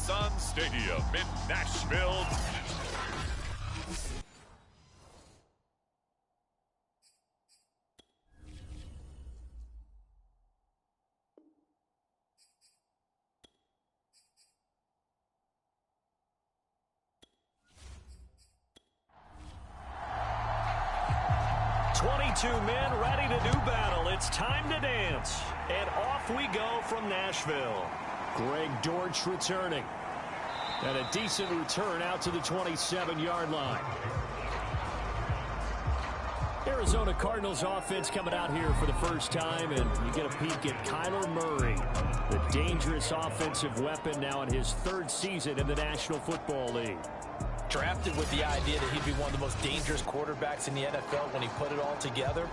Nissan Stadium in Nashville. Men ready to do battle. It's time to dance. And off we go from Nashville. Greg Dortch returning. And a decent return out to the 27-yard line. Arizona Cardinals offense coming out here for the first time, and you get a peek at Kyler Murray, the dangerous offensive weapon now in his third season in the National Football League. Drafted with the idea that he'd be one of the most dangerous quarterbacks in the NFL when he put it all together.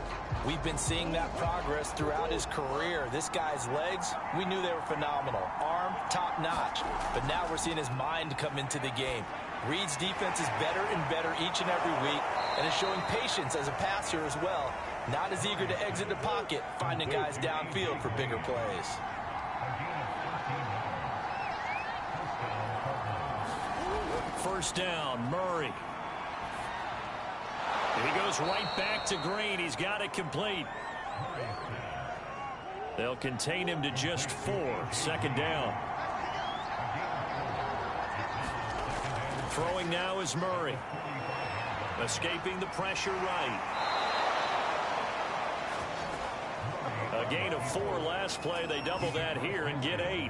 We've been seeing that progress throughout his career. This guy's legs, we knew they were phenomenal. Arm, top-notch. But now we're seeing his mind come into the game. Reed's defense is better and better each and every week, and is showing patience as a passer as well. Not as eager to exit the pocket, finding guys downfield for bigger plays. First down, Murray. He goes right back to Green. He's got it complete. They'll contain him to just 4. Second down. Throwing now is Murray. Escaping the pressure right. A gain of 4 last play. They double that here and get 8.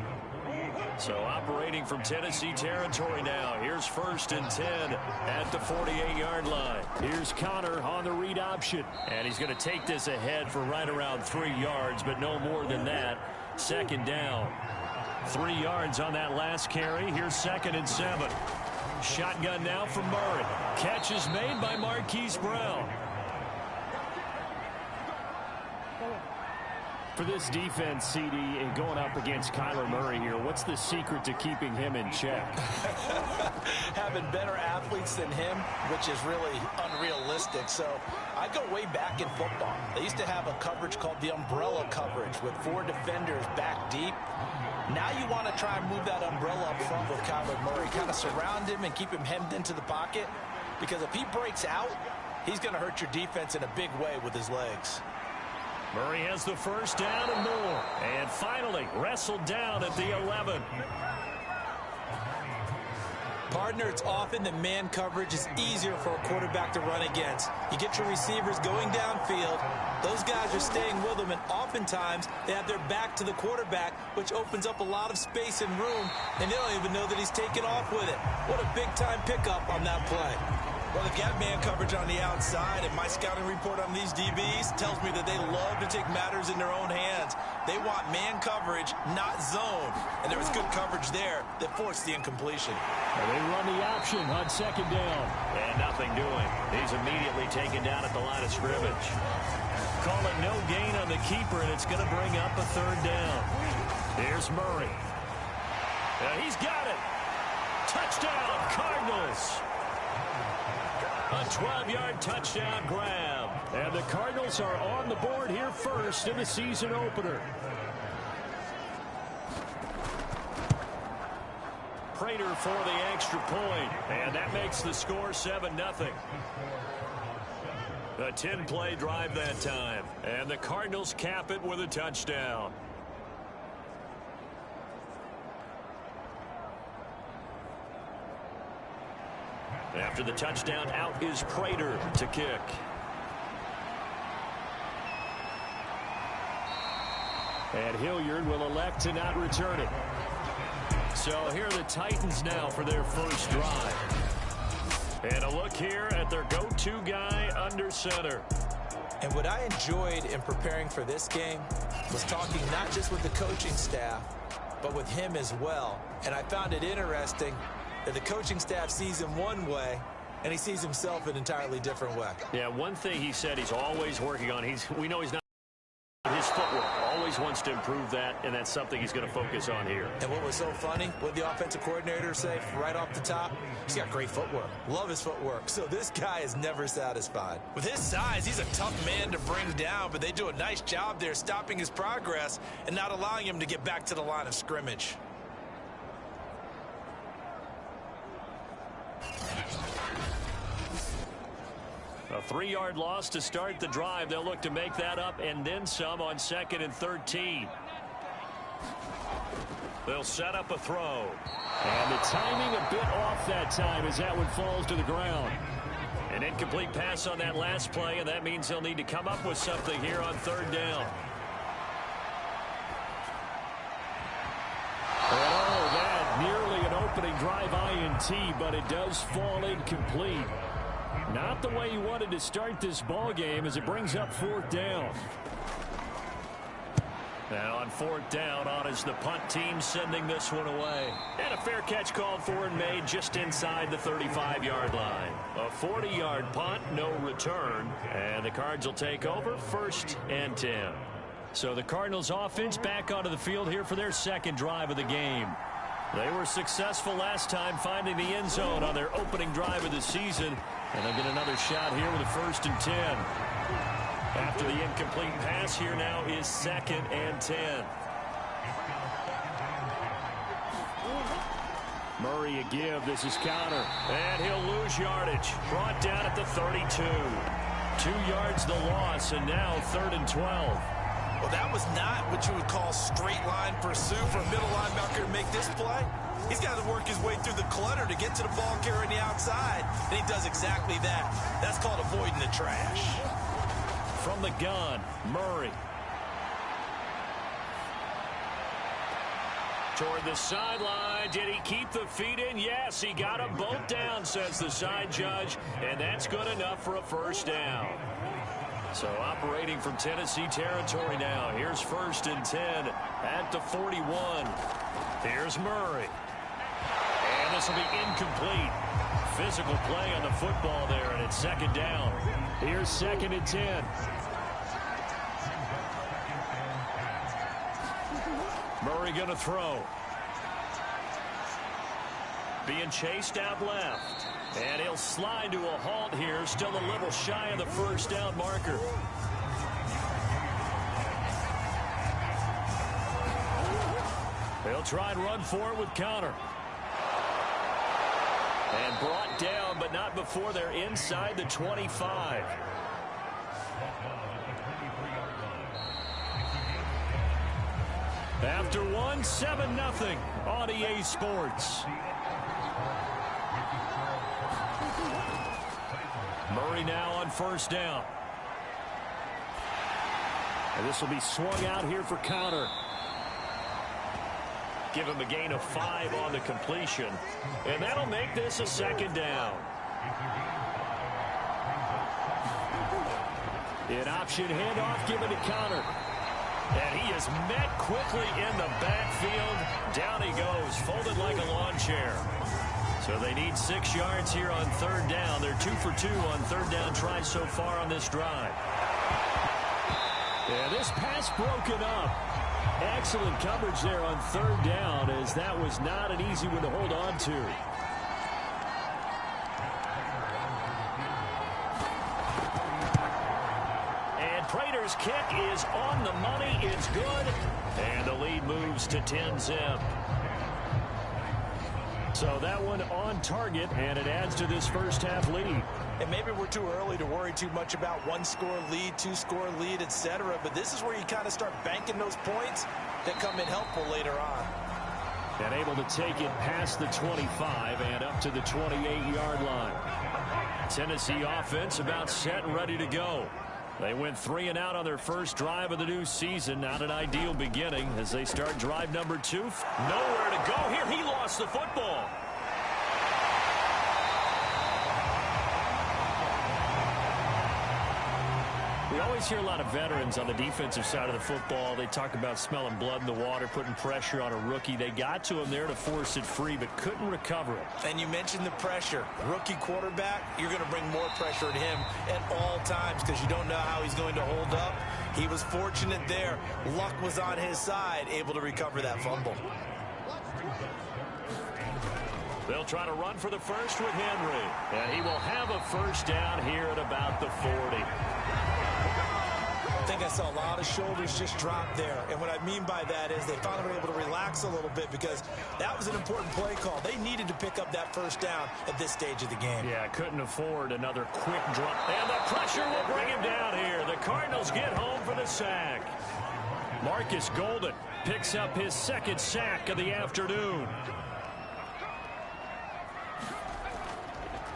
So operating from Tennessee territory now. Here's 1st and 10 at the 48-yard line. Here's Connor on the read option. And he's going to take this ahead for right around 3 yards, but no more than that. Second down. 3 yards on that last carry. Here's 2nd and 7. Shotgun now from Murray. Catch is made by Marquise Brown. For this defense, CD, and going up against Kyler Murray here, what's the secret to keeping him in check? Having better athletes than him, which is really unrealistic. So I go way back in football. They used to have a coverage called the umbrella coverage with 4 defenders back deep. Now you want to try and move that umbrella up front with Kyler Murray, kind of surround him and keep him hemmed into the pocket, because if he breaks out, he's going to hurt your defense in a big way with his legs. Murray has the first down and more. And finally wrestled down at the 11. Partner, it's often that man coverage is easier for a quarterback to run against. You get your receivers going downfield. Those guys are staying with them, and oftentimes they have their back to the quarterback, which opens up a lot of space and room, and they don't even know that he's taken off with it. What a big-time pickup on that play. Well, they've got man coverage on the outside, and my scouting report on these DBs tells me that they love to take matters in their own hands. They want man coverage, not zone. And there was good coverage there that forced the incompletion. And they run the option on 2nd down. And nothing doing. He's immediately taken down at the line of scrimmage. Call it no gain on the keeper, and it's going to bring up a 3rd down. Here's Murray. He's got it. Touchdown, Cardinals. A 12-yard touchdown grab. And the Cardinals are on the board here first in the season opener. Prater for the extra point. And that makes the score 7-0. A 10-play drive that time. And the Cardinals cap it with a touchdown. After the touchdown, out is Prater to kick. And Hilliard will elect to not return it. So here are the Titans now for their first drive. And a look here at their go-to guy under center. And what I enjoyed in preparing for this game was talking not just with the coaching staff, but with him as well. And I found it interesting that the coaching staff sees him one way, and he sees himself an entirely different way. Yeah, one thing he said he's always working on, we know he's not his footwork. Always wants to improve that, and that's something he's going to focus on here. And what was so funny, what the offensive coordinator say right off the top, he's got great footwork. Love his footwork. So this guy is never satisfied. With his size, he's a tough man to bring down, but they do a nice job there stopping his progress and not allowing him to get back to the line of scrimmage. A 3-yard loss to start the drive. They'll look to make that up and then some on 2nd and 13. They'll set up a throw. And the timing a bit off that time as that one falls to the ground. An incomplete pass on that last play, and that means they'll need to come up with something here on 3rd down. Oh, that nearly an opening drive INT, but it does fall incomplete. Not the way you wanted to start this ball game as it brings up 4th down. Now on 4th down, on is the punt team sending this one away. And a fair catch called for and made just inside the 35-yard line. A 40-yard punt, no return. And the Cards will take over 1st and 10. So the Cardinals offense back onto the field here for their 2nd drive of the game. They were successful last time finding the end zone on their opening drive of the season. And they'll get another shot here with a 1st and 10. After the incomplete pass, here now is 2nd and 10. Murray a give. This is counter. And he'll lose yardage. Brought down at the 32. 2 yards the loss, and now 3rd and 12. Well, that was not what you would call straight line pursuit for a middle linebacker to make this play. He's got to work his way through the clutter to get to the ball carrier on the outside, and he does exactly that. That's called avoiding the trash. From the gun, Murray. Toward the sideline. Did he keep the feet in? Yes, he got them both down, says the side judge, and that's good enough for a 1st down. So operating from Tennessee territory now. Here's 1st and 10 at the 41. Here's Murray. And this will be incomplete. Physical play on the football there, and it's 2nd down. Here's 2nd and 10. Murray going to throw. Being chased out left. And he'll slide to a halt here. Still a little shy of the 1st down marker. They'll try and run for it with counter. And brought down, but not before they're inside the 25. After one, 7-0 on EA Sports. Murray now on 1st down. And this will be swung out here for counter. Give him a gain of 5 on the completion. And that'll make this a 2nd down. An option handoff given to counter. And he is met quickly in the backfield. Down he goes, folded like a lawn chair. So they need 6 yards here on 3rd down. They're 2 for 2 on 3rd down tries so far on this drive. Yeah, this pass broken up. Excellent coverage there on 3rd down, as that was not an easy one to hold on to. And Prater's kick is on the money. It's good. And the lead moves to 10-zip. So that one on target, and it adds to this 1st half lead. And maybe we're too early to worry too much about 1-score lead, 2-score lead, etc. But this is where you kind of start banking those points that come in helpful later on. And able to take it past the 25 and up to the 28-yard line. Tennessee offense about set and ready to go. They went 3 and out on their 1st drive of the new season. Not an ideal beginning as they start drive number 2. Nowhere to go here. He lost the football. We always hear a lot of veterans on the defensive side of the football. They talk about smelling blood in the water, putting pressure on a rookie. They got to him there to force it free, but couldn't recover it. And you mentioned the pressure. Rookie quarterback, you're going to bring more pressure at him at all times because you don't know how he's going to hold up. He was fortunate there. Luck was on his side, able to recover that fumble. They'll try to run for the first with Henry. And he will have a 1st down here at about the 40. I think I saw a lot of shoulders just drop there. And what I mean by that is they finally were able to relax a little bit because that was an important play call. They needed to pick up that first down at this stage of the game. Yeah, couldn't afford another quick drop. And the pressure will bring him down here. The Cardinals get home for the sack. Marcus Golden picks up his second sack of the afternoon.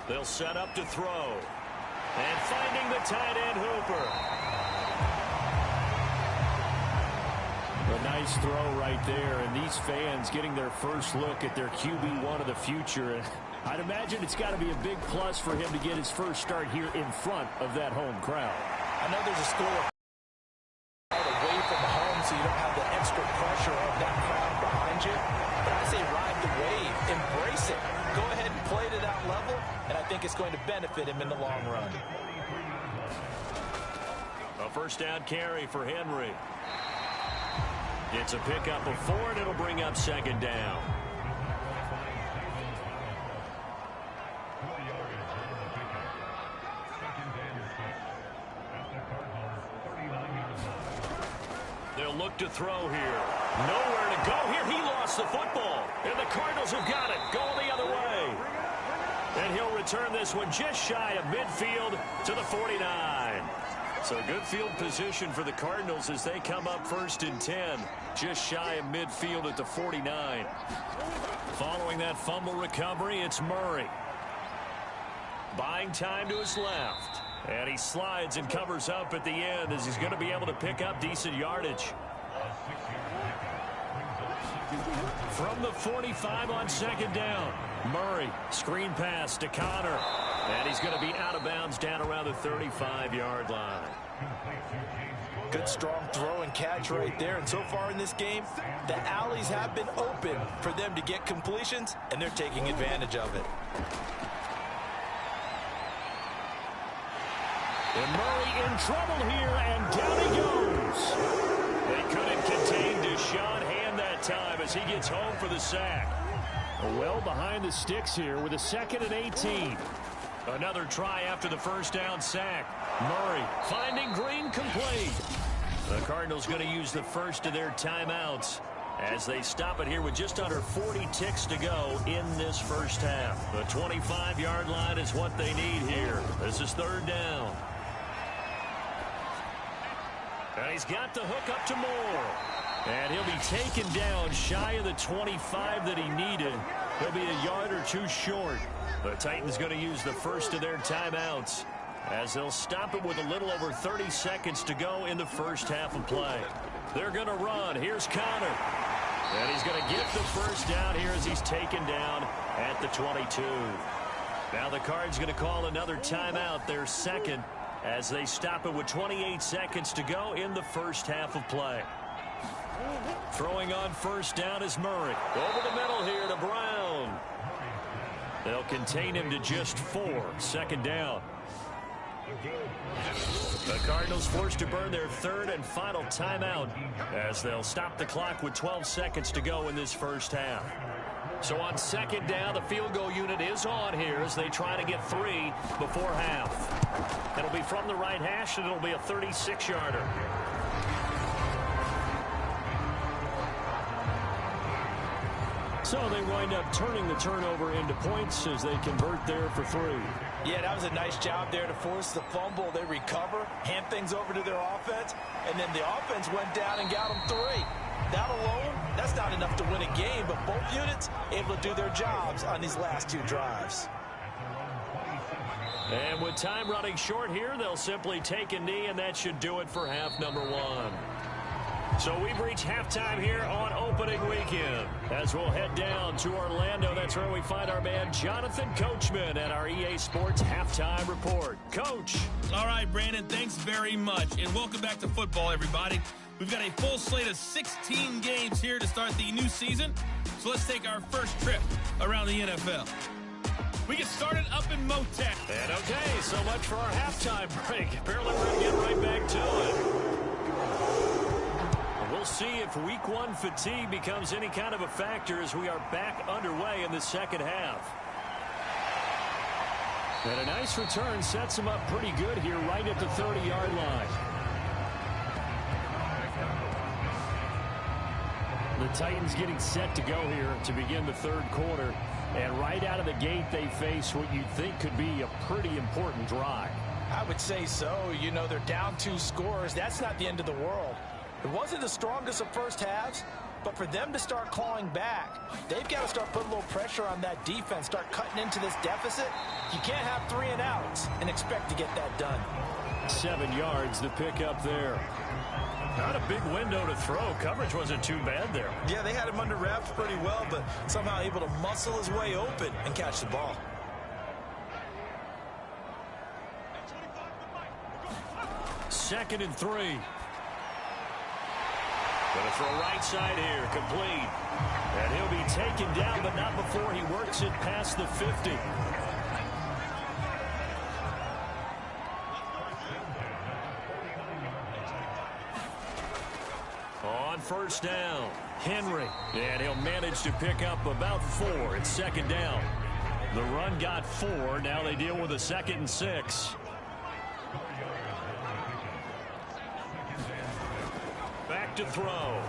They'll set up to throw. And finding the tight end Hooper. A nice throw right there, and these fans getting their first look at their QB1 of the future. I'd imagine it's got to be a big plus for him to get his first start here in front of that home crowd. I know there's a score away from home, so you don't have the extra pressure of that crowd behind you. But I say ride the wave, embrace it. Go ahead and play to that level, and I think it's going to benefit him in the long run. A first down carry for Henry. It's a pickup of 4, and it'll bring up second down. They'll look to throw here. Nowhere to go here. He lost the football. And the Cardinals have got it. Going the other way. And he'll return this one just shy of midfield to the 49. So good field position for the Cardinals as they come up first and 10. Just shy of midfield at the 49. Following that fumble recovery, it's Murray. Buying time to his left. And he slides and covers up at the end as he's going to be able to pick up decent yardage. From the 45 on second down. Murray, screen pass to Connor. And he's going to be out of bounds down around the 35-yard line. Good strong throw and catch right there. And so far in this game, the alleys have been open for them to get completions, and they're taking advantage of it. And Murray in trouble here, and down he goes. They couldn't contain Deshaun Hand that time as he gets home for the sack. Well behind the sticks here with a 2nd and 18. Another try after the first down sack. Murray finding Green complete. The Cardinals going to use the first of their timeouts as they stop it here with just under 40 ticks to go in this first half. The 25-yard line is what they need here. This is third down. And he's got the hook up to Moore. And he'll be taken down shy of the 25 that he needed. He'll be a yard or two short. The Titans going to use the first of their timeouts as they'll stop it with a little over 30 seconds to go in the first half of play. They're going to run. Here's Connor. And he's going to get the first down here as he's taken down at the 22. Now the Cards going to call another timeout, their second, as they stop it with 28 seconds to go in the first half of play. Throwing on first down is Murray. Over the middle here to Brown. They'll contain him to just 4. Second down. The Cardinals forced to burn their third and final timeout as they'll stop the clock with 12 seconds to go in this first half. So on second down, the field goal unit is on here as they try to get 3 before half. It'll be from the right hash, and it'll be a 36-yarder. So they wind up turning the turnover into points as they convert there for 3. Yeah, that was a nice job there to force the fumble. They recover, hand things over to their offense, and then the offense went down and got them 3. That alone, that's not enough to win a game, but both units able to do their jobs on these last 2 drives. And with time running short here, they'll simply take a knee, and that should do it for half number 1. So we've reached halftime here on opening weekend. As we'll head down to Orlando, that's where we find our man Jonathan Coachman at our EA Sports Halftime Report. Coach. All right, Brandon, thanks very much. And welcome back to football, everybody. We've got a full slate of 16 games here to start the new season. So let's take our first trip around the NFL. We get started up in Motown. And okay, so much for our halftime break. Apparently we're going to get right back to it. We'll see if week 1 fatigue becomes any kind of a factor as we are back underway in the second half. And a nice return sets him up pretty good here right at the 30-yard line. the Titans getting set to go here to begin the third quarter. And right out of the gate, they face what you'd think could be a pretty important drive. I would say so. You know, they're down 2 scores. That's not the end of the world. It wasn't the strongest of first halves, but for them to start clawing back, they've got to start putting a little pressure on that defense, start cutting into this deficit. You can't have 3 and outs and expect to get that done. 7 yards to pick up there. Not a big window to throw. Coverage wasn't too bad there. Yeah, they had him under wraps pretty well, but somehow able to muscle his way open and catch the ball. Second and 3. Going to throw right side here, complete. And he'll be taken down, but not before he works it past the 50. On first down, Henry. And he'll manage to pick up about 4. It's second down. The run got 4. Now they deal with a 2nd and 6. Back to throw.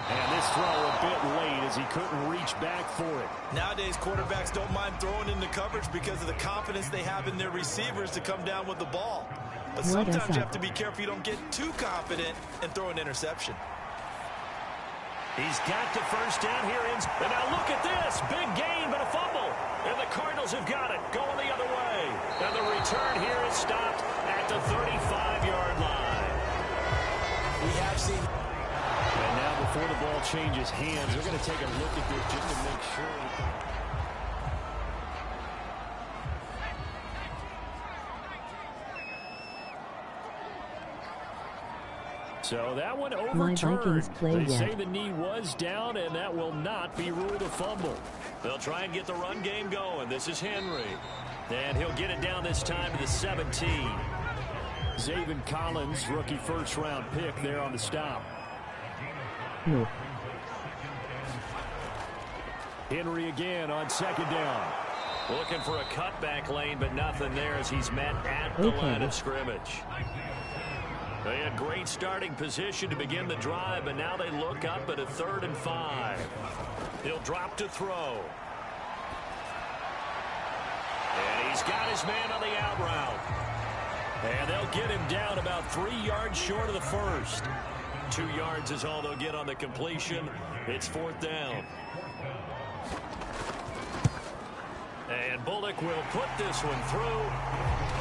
And this throw a bit late as he couldn't reach back for it. Nowadays, quarterbacks don't mind throwing into coverage because of the confidence they have in their receivers to come down with the ball. But sometimes you have to be careful you don't get too confident and throw an interception. He's got the first down here. And now look at this. Big gain, but a fumble. And the Cardinals have got it. Going the other way. And the return here is stopped at the 35-yard line. We have seen. And now before the ball changes hands, they're going to take a look at this just to make sure. So that one overturned. They say the knee was down, and that will not be ruled a fumble. They'll try and get the run game going. This is Henry. And he'll get it down this time to the 17. Zaven Collins, rookie first-round pick there on the stop. No. Henry again on second down. Looking for a cutback lane, but nothing there as he's met at the line of scrimmage. They had great starting position to begin the drive, but now they look up at a 3rd and 5. He'll drop to throw. And he's got his man on the out route. And they'll get him down about 3 yards short of the first. 2 yards is all they'll get on the completion. It's 4th down. And Bullock will put this one through.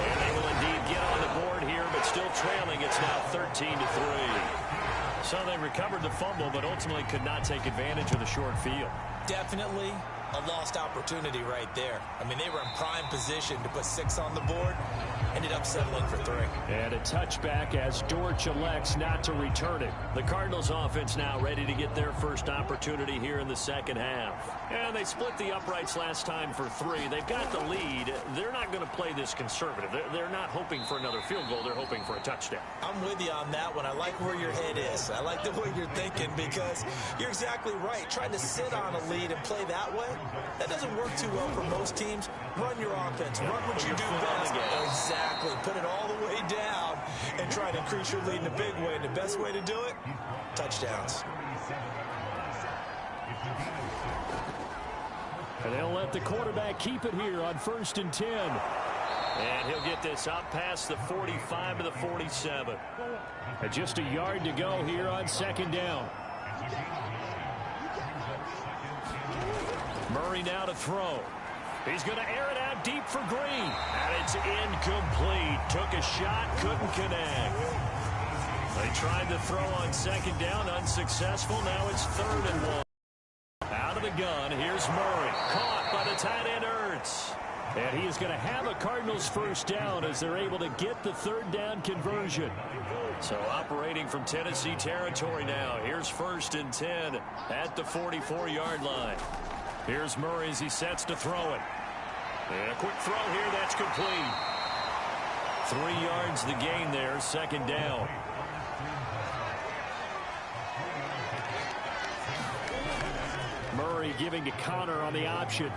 And they will indeed get on the board here, but still trailing. It's now 13-3. So they recovered the fumble, but ultimately could not take advantage of the short field. Definitely a lost opportunity right there. I mean, they were in prime position to put 6 on the board. Ended up settling for 3. And a touchback as Dortch elects not to return it. The Cardinals offense now ready to get their first opportunity here in the second half. And they split the uprights last time for 3. They've got the lead. They're not going to play this conservative. They're not hoping for another field goal. They're hoping for a touchdown. I'm with you on that one. I like where your head is. I like the way you're thinking because you're exactly right. Trying to sit on a lead and play that way, that doesn't work too well for most teams. Run your offense. Run what you do best. Exactly. Put it all the way down and try to increase your lead in a big way. And the best way to do it, touchdowns. And they'll let the quarterback keep it here on 1st and 10. And he'll get this up past the 45 to the 47. And just a yard to go here on 2nd down. Murray now to throw. He's going to air it out deep for Green. And it's incomplete. Took a shot, couldn't connect. They tried to throw on 2nd down, unsuccessful. Now it's 3rd and 1. Out of the gun, here's Murray. Caught by the tight end, Ertz. And he is going to have a Cardinals first down as they're able to get the 3rd down conversion. So operating from Tennessee territory now. Here's 1st and 10 at the 44-yard line. Here's Murray as he sets to throw it. And a quick throw here, that's complete. 3 yards the gain there, 2nd down. Murray giving to Connor on the option.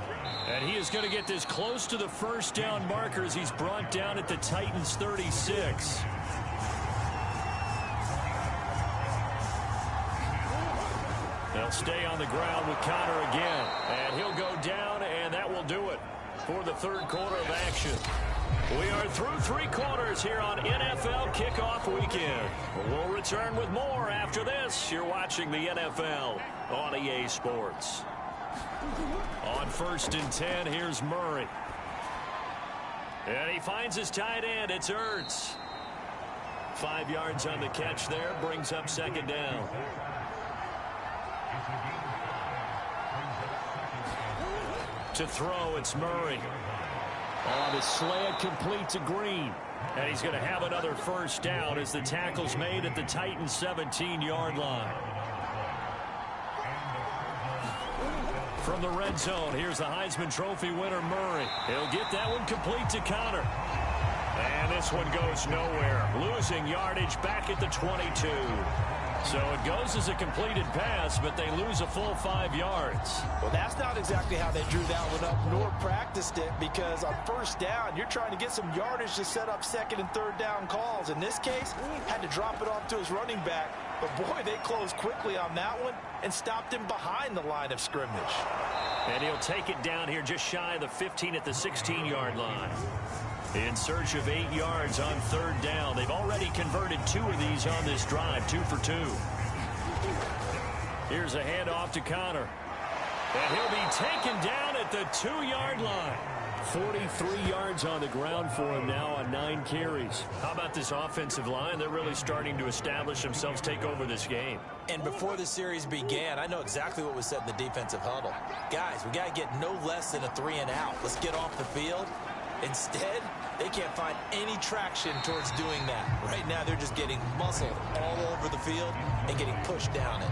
And he is going to get this close to the first down marker as he's brought down at the Titans 36. They'll stay on the ground with Conner again. And he'll go down, and that will do it for the third quarter of action. We are through 3 quarters here on NFL Kickoff Weekend. We'll return with more after this. You're watching the NFL on EA Sports. On 1st and 10, here's Murray. And he finds his tight end. It's Ertz. 5 yards on the catch there. Brings up 2nd down. To throw, it's Murray. On his slant, complete to Green. And he's going to have another 1st down as the tackle's made at the Titans' 17-yard line. From the red zone, here's the Heisman Trophy winner, Murray. He'll get that one complete to Conner. And this one goes nowhere. Losing yardage back at the 22. So it goes as a completed pass, but they lose a full 5 yards. Well, that's not exactly how they drew that one up nor practiced it, because on 1st down, you're trying to get some yardage to set up 2nd and 3rd down calls. In this case, had to drop it off to his running back. But, boy, they closed quickly on that one and stopped him behind the line of scrimmage. And he'll take it down here just shy of the 15 at the 16-yard line. In search of 8 yards on 3rd down. They've already converted 2 of these on this drive, 2 for 2. Here's a handoff to Conner. And he'll be taken down at the 2-yard line. 43 yards on the ground for him now on 9 carries. How about this offensive line? They're really starting to establish themselves, take over this game. And before the series began, I know exactly what was said in the defensive huddle. Guys, we got to get no less than a 3-and-out. Let's get off the field. Instead, they can't find any traction towards doing that. Right now, they're just getting muscled all over the field and getting pushed down it.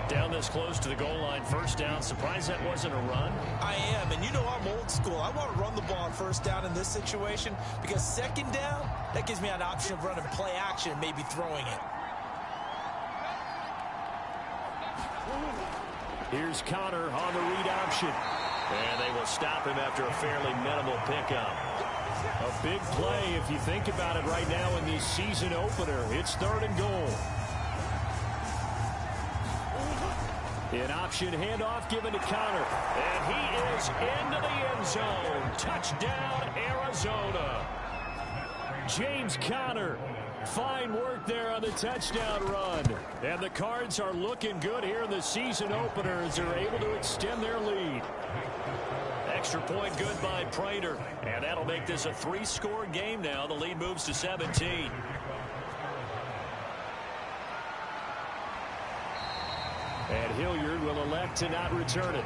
Down this close to the goal line, 1st down. Surprised that wasn't a run? I am, and you know I'm old school. I want to run the ball on 1st down in this situation because 2nd down, that gives me an option of running play action, maybe throwing it. Here's Conner on the read option. And they will stop him after a fairly minimal pickup. A big play if you think about it right now in this season opener. It's 3rd and goal. An option handoff given to Conner. And he is into the end zone. Touchdown, Arizona. James Conner. Fine work there on the touchdown run. And the Cards are looking good here in the season opener as they're able to extend their lead. Extra point good by Prater. And that'll make this a 3-score game now. The lead moves to 17. And Hilliard will elect to not return it.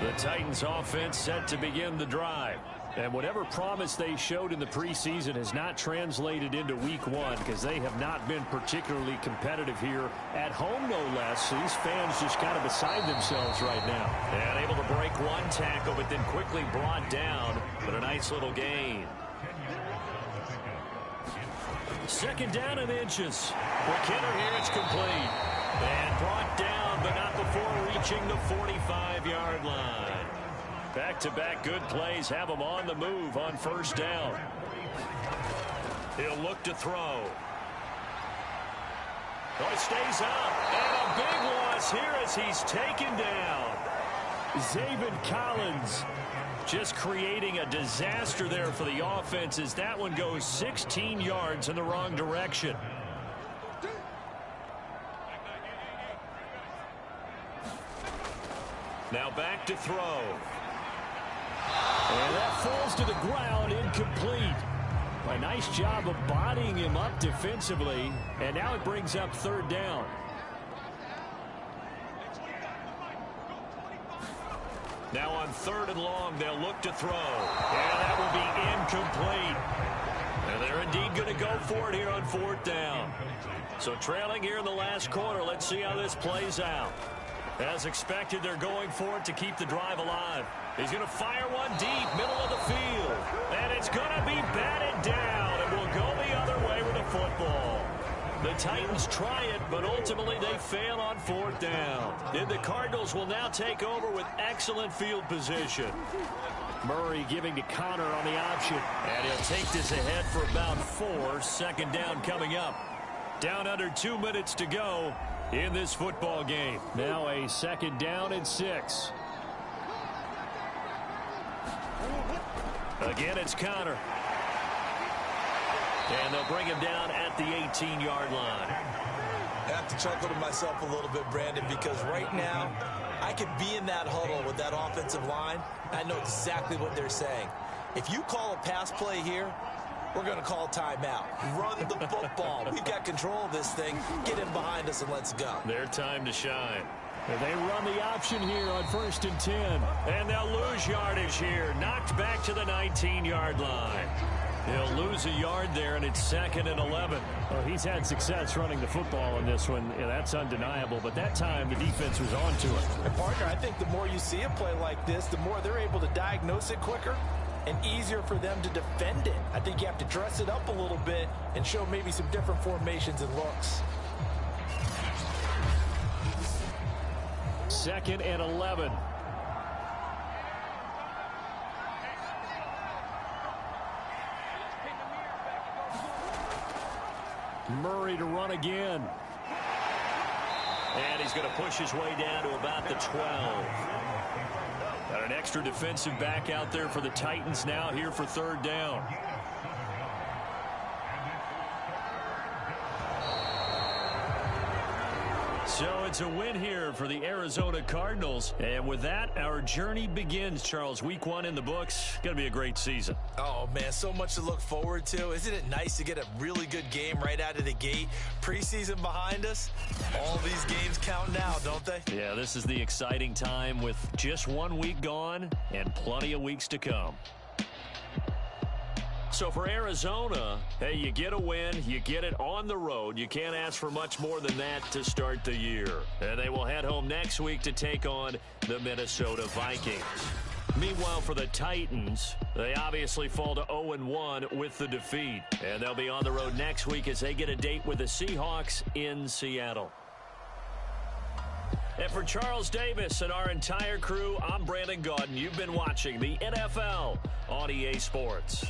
The Titans offense set to begin the drive. And whatever promise they showed in the preseason has not translated into week 1 because they have not been particularly competitive here at home, no less. So these fans just kind of beside themselves right now. And able to break 1 tackle, but then quickly brought down. But a nice little gain. 2nd down and inches. McKinnon here, it's complete. And brought down, but not before reaching the 45-yard line. Back-to-back good plays have him on the move on 1st down. He'll look to throw. Oh, it stays up. And a big loss here as he's taken down. Zaven Collins just creating a disaster there for the offense as that one goes 16 yards in the wrong direction. Now back to throw. And that falls to the ground, incomplete. A nice job of bodying him up defensively. And now it brings up 3rd down. Now on 3rd and long, they'll look to throw. And that will be incomplete. And they're indeed going to go for it here on 4th down. So trailing here in the last quarter, let's see how this plays out. As expected, they're going for it to keep the drive alive. He's going to fire one deep, middle of the field. And it's going to be batted down. It will go the other way with the football. The Titans try it, but ultimately they fail on 4th down. And the Cardinals will now take over with excellent field position. Murray giving to Conner on the option. And he'll take this ahead for about 4. 2nd down coming up. Down under 2 minutes to go in this football game. Now a 2nd down and 6. Again, it's Conner. And they'll bring him down at the 18-yard line. I have to chuckle to myself a little bit, Brandon, because right now I could be in that huddle with that offensive line. I know exactly what they're saying. If you call a pass play here, we're going to call timeout. Run the football. We've got control of this thing. Get him behind us and let's go. Their time to shine. And they run the option here on 1st and 10. And they'll lose yardage here. Knocked back to the 19-yard line. He'll lose a yard there, and it's 2nd and 11. Well, he's had success running the football in this one. Yeah, that's undeniable. But that time, the defense was on to it. And, partner, I think the more you see a play like this, the more they're able to diagnose it quicker and easier for them to defend it. I think you have to dress it up a little bit and show maybe some different formations and looks. 2nd and 11. Murray to run again. And he's going to push his way down to about the 12. Got an extra defensive back out there for the Titans now here for 3rd down. So it's a win here for the Arizona Cardinals. And with that, our journey begins, Charles. Week 1 in the books. Going to be a great season. Oh, man, so much to look forward to. Isn't it nice to get a really good game right out of the gate? Preseason behind us. All these games count now, don't they? Yeah, this is the exciting time with just 1 week gone and plenty of weeks to come. So for Arizona, hey, you get a win, you get it on the road. You can't ask for much more than that to start the year. And they will head home next week to take on the Minnesota Vikings. Meanwhile, for the Titans, they obviously fall to 0-1 with the defeat. And they'll be on the road next week as they get a date with the Seahawks in Seattle. And for Charles Davis and our entire crew, I'm Brandon Gaudin. You've been watching the NFL on EA Sports.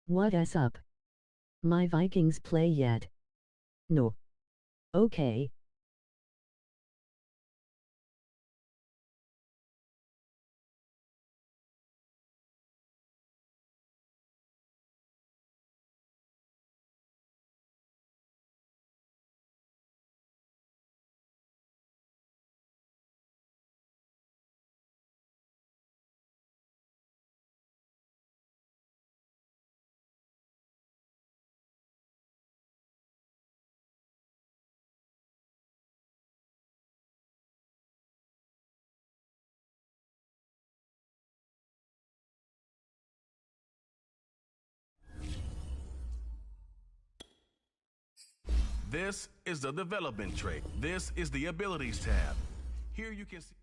What's up? My Vikings play yet? No. Okay. This is the development tray. This is the abilities tab. Here you can see.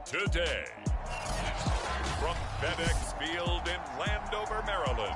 Today, from FedEx Field in Landover, Maryland,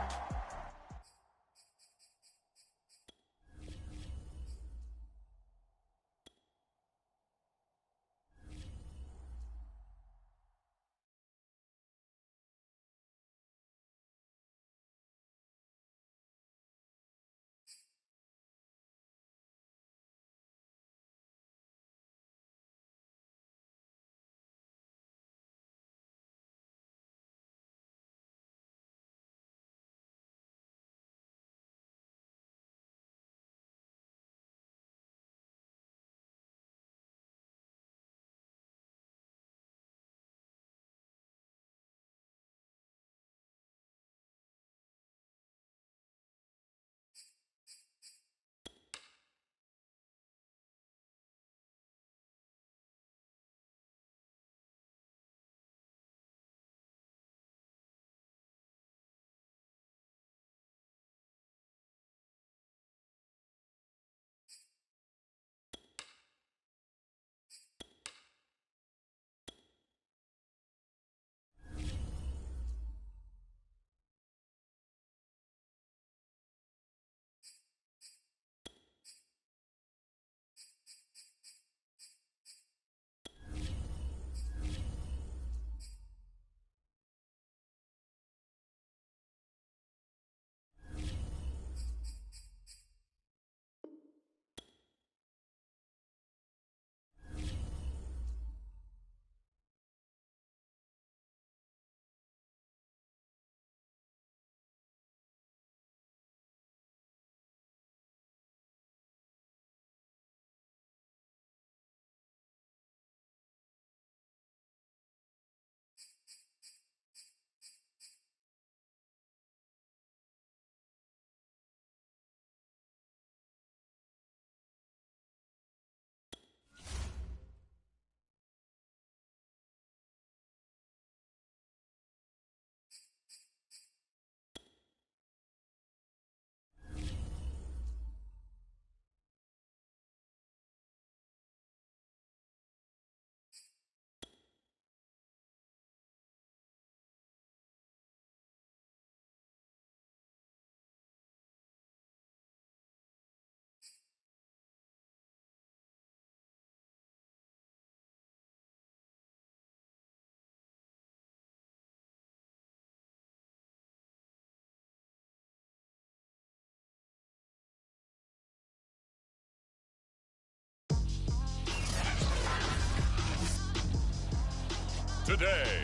Today,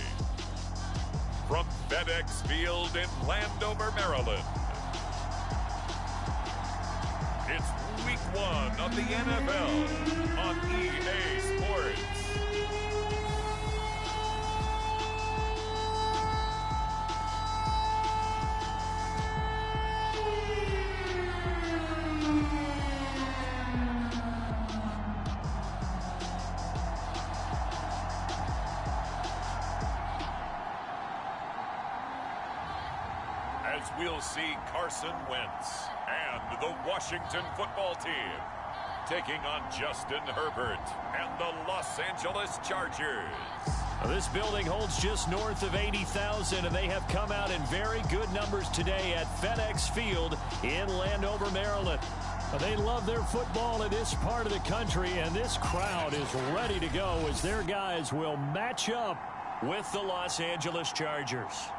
from FedEx Field in Landover, Maryland, it's Week 1 of the NFL on EA Sports. As we'll see Carson Wentz and the Washington football team taking on Justin Herbert and the Los Angeles Chargers. This building holds just north of 80,000, and they have come out in very good numbers today at FedEx Field in Landover, Maryland. They love their football in this part of the country, and this crowd is ready to go as their guys will match up with the Los Angeles Chargers.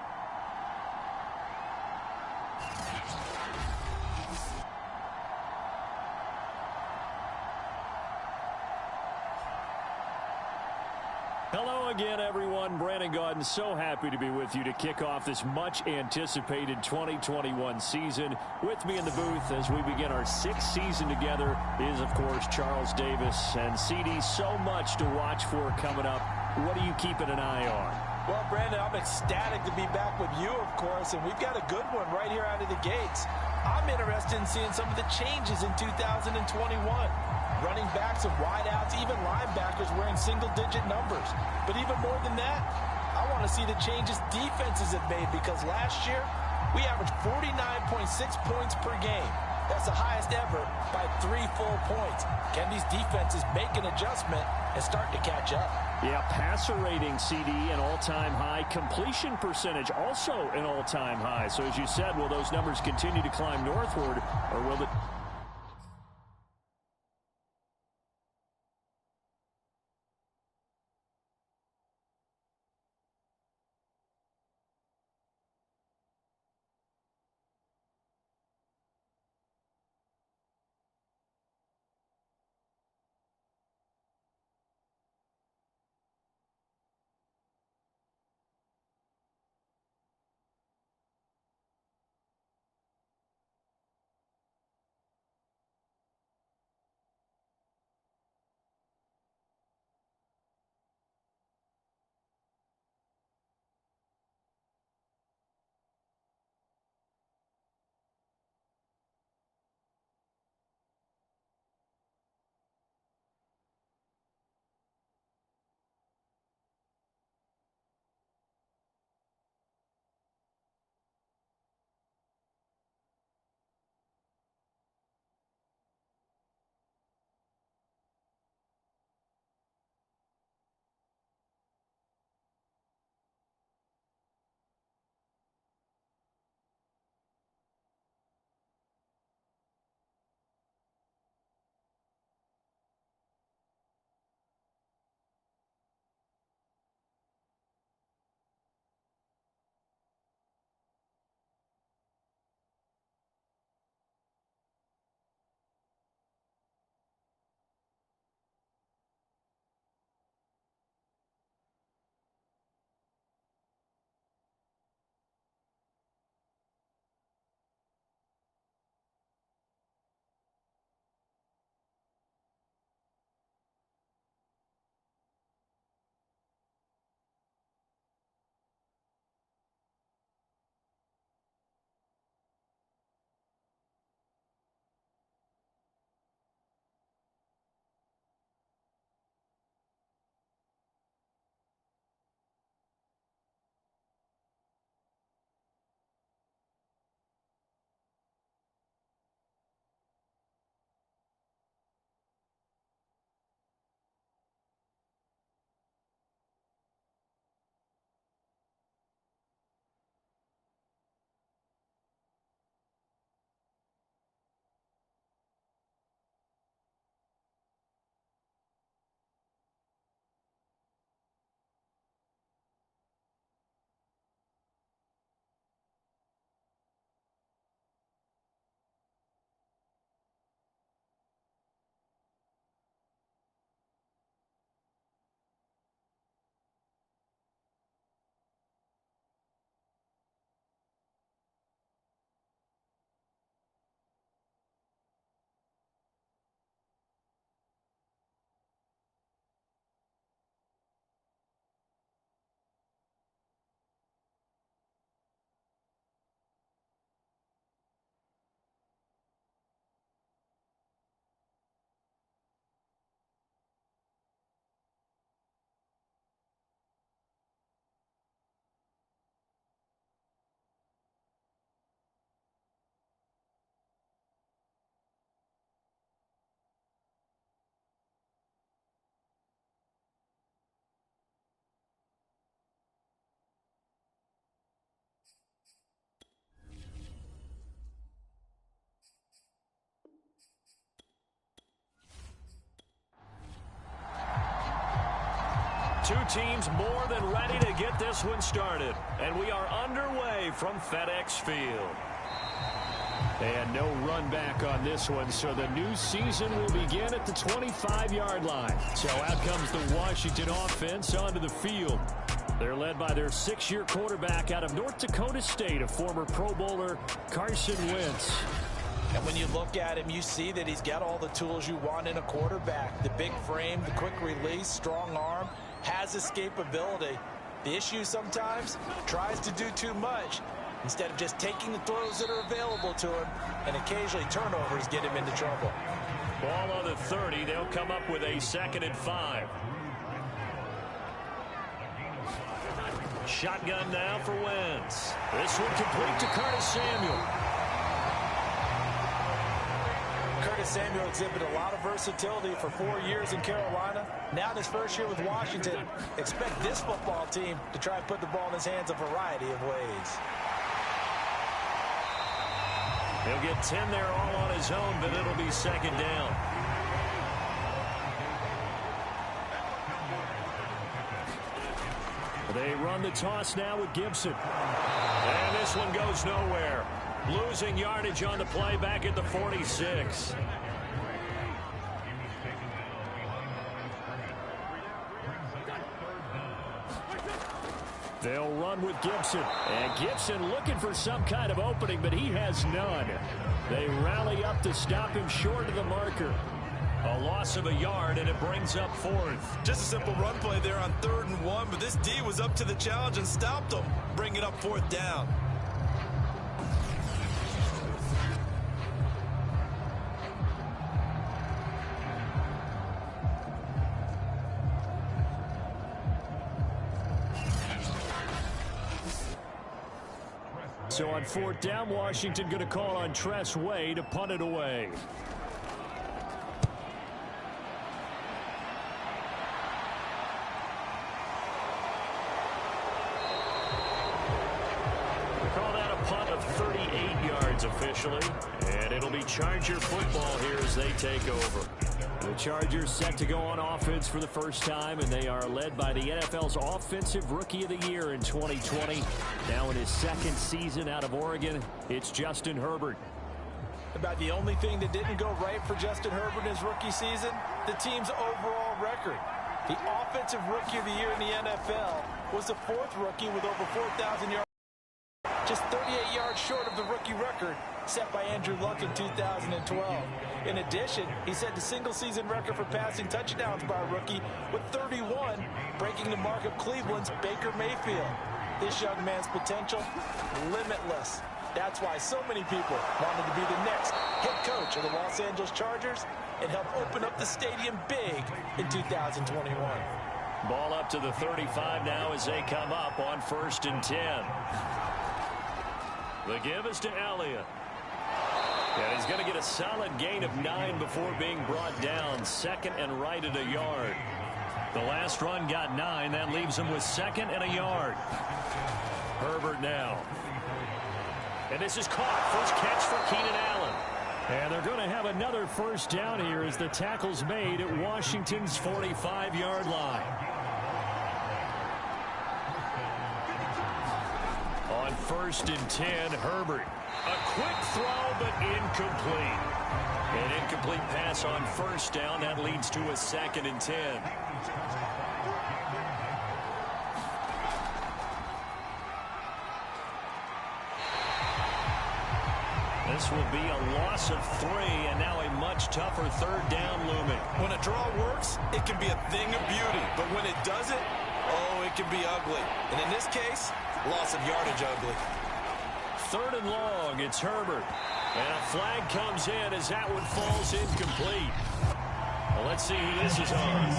Hello again, everyone. Brandon Gaudin, so happy to be with you to kick off this much-anticipated 2021 season. With me in the booth as we begin our sixth season together is, of course, Charles Davis. And, CD, so much to watch for coming up. What are you keeping an eye on? Well, Brandon, I'm ecstatic to be back with you, of course, and we've got a good one right here out of the gates. I'm interested in seeing some of the changes in 2021. Running backs and wideouts, even linebackers wearing single-digit numbers. But even more than that, I want to see the changes defenses have made, because last year we averaged 49.6 points per game. That's the highest ever by 3 full points. Can these defenses make an adjustment and start to catch up? Yeah, passer rating, CD, an all-time high. Completion percentage, also an all-time high. So as you said, will those numbers continue to climb northward, or will it... Two teams more than ready to get this one started. And we are underway from FedEx Field. And no run back on this one, so the new season will begin at the 25-yard line. So out comes the Washington offense onto the field. They're led by their 6-year quarterback out of North Dakota State, a former Pro Bowler, Carson Wentz. And when you look at him, you see that he's got all the tools you want in a quarterback. The big frame, the quick release, strong arm, has escapability. The issue sometimes, tries to do too much instead of just taking the throws that are available to him, and occasionally turnovers get him into trouble. Ball on the 30. They'll come up with a 2nd and 5. Shotgun now for Wentz. This one complete to Curtis Samuel. Curtis Samuel exhibited a lot of versatility for 4 years in Carolina. Now in his first year with Washington, expect this football team to try and put the ball in his hands a variety of ways. He'll get 10 there all on his own, but it'll be 2nd down. They run the toss now with Gibson. And this one goes nowhere. Losing yardage on the play back at the 46. They'll run with Gibson. And Gibson looking for some kind of opening, but he has none. They rally up to stop him short of the marker. A loss of a yard, and it brings up 4th. Just a simple run play there on 3rd and 1, but this D was up to the challenge and stopped him, bringing up 4th down. So on 4th down, Washington going to call on Tress Way to punt it away. Call that a punt of 38 yards officially, and it'll be Charger football here as they take over. The Chargers set to go on offense for the first time, and they are led by the NFL's Offensive Rookie of the Year in 2020. Now in his 2nd season out of Oregon, it's Justin Herbert. About the only thing that didn't go right for Justin Herbert in his rookie season, the team's overall record. The Offensive Rookie of the Year in the NFL was the 4th rookie with over 4,000 yards. Just 38 yards short of the rookie record set by Andrew Luck in 2012. In addition, he set the single-season record for passing touchdowns by a rookie with 31, breaking the mark of Cleveland's Baker Mayfield. This young man's potential, limitless. That's why so many people wanted to be the next head coach of the Los Angeles Chargers and help open up the stadium big in 2021. Ball up to the 35 now as they come up on 1st and 10. The give is to Elliott. And he's going to get a solid gain of 9 before being brought down. 2nd and right at a yard. The last run got 9. That leaves him with 2nd and a yard. Herbert now. And this is caught. First catch for Keenan Allen. And they're going to have another first down here as the tackle's made at Washington's 45-yard line. On 1st and 10, Herbert. A quick throw, but incomplete. An incomplete pass on 1st down. That leads to a 2nd and 10. This will be a loss of 3, and now a much tougher 3rd down looming. When a draw works, it can be a thing of beauty. But when it doesn't, oh, it can be ugly. And in this case, loss of yardage ugly. 3rd and long, it's Herbert. And a flag comes in as that one falls incomplete. Well, let's see who this is on.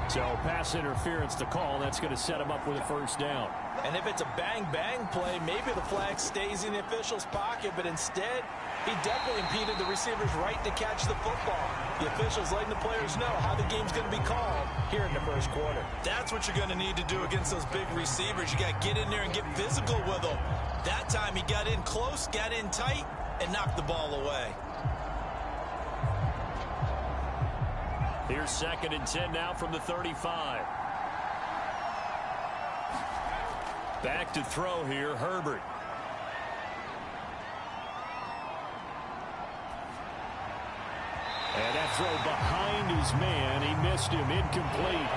So pass interference to call. That's going to set him up with a first down. And if it's a bang-bang play, maybe the flag stays in the official's pocket, but instead, he definitely impeded the receiver's right to catch the football. The officials letting the players know how the game's going to be called here in the first quarter. That's what you're going to need to do against those big receivers. You got to get in there and get physical with them. That time he got in close, got in tight, and knocked the ball away. Here's 2nd and 10 now from the 35. Back to throw here, Herbert. And that throw behind his man. He missed him. Incomplete.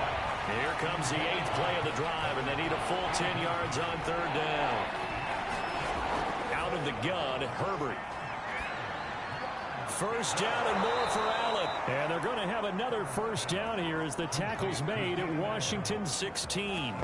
Here comes the 8th play of the drive, and they need a full 10 yards on 3rd down. Out of the gun, Herbert. 1st down and more for Allen. And they're going to have another 1st down here as the tackle's made at Washington 16.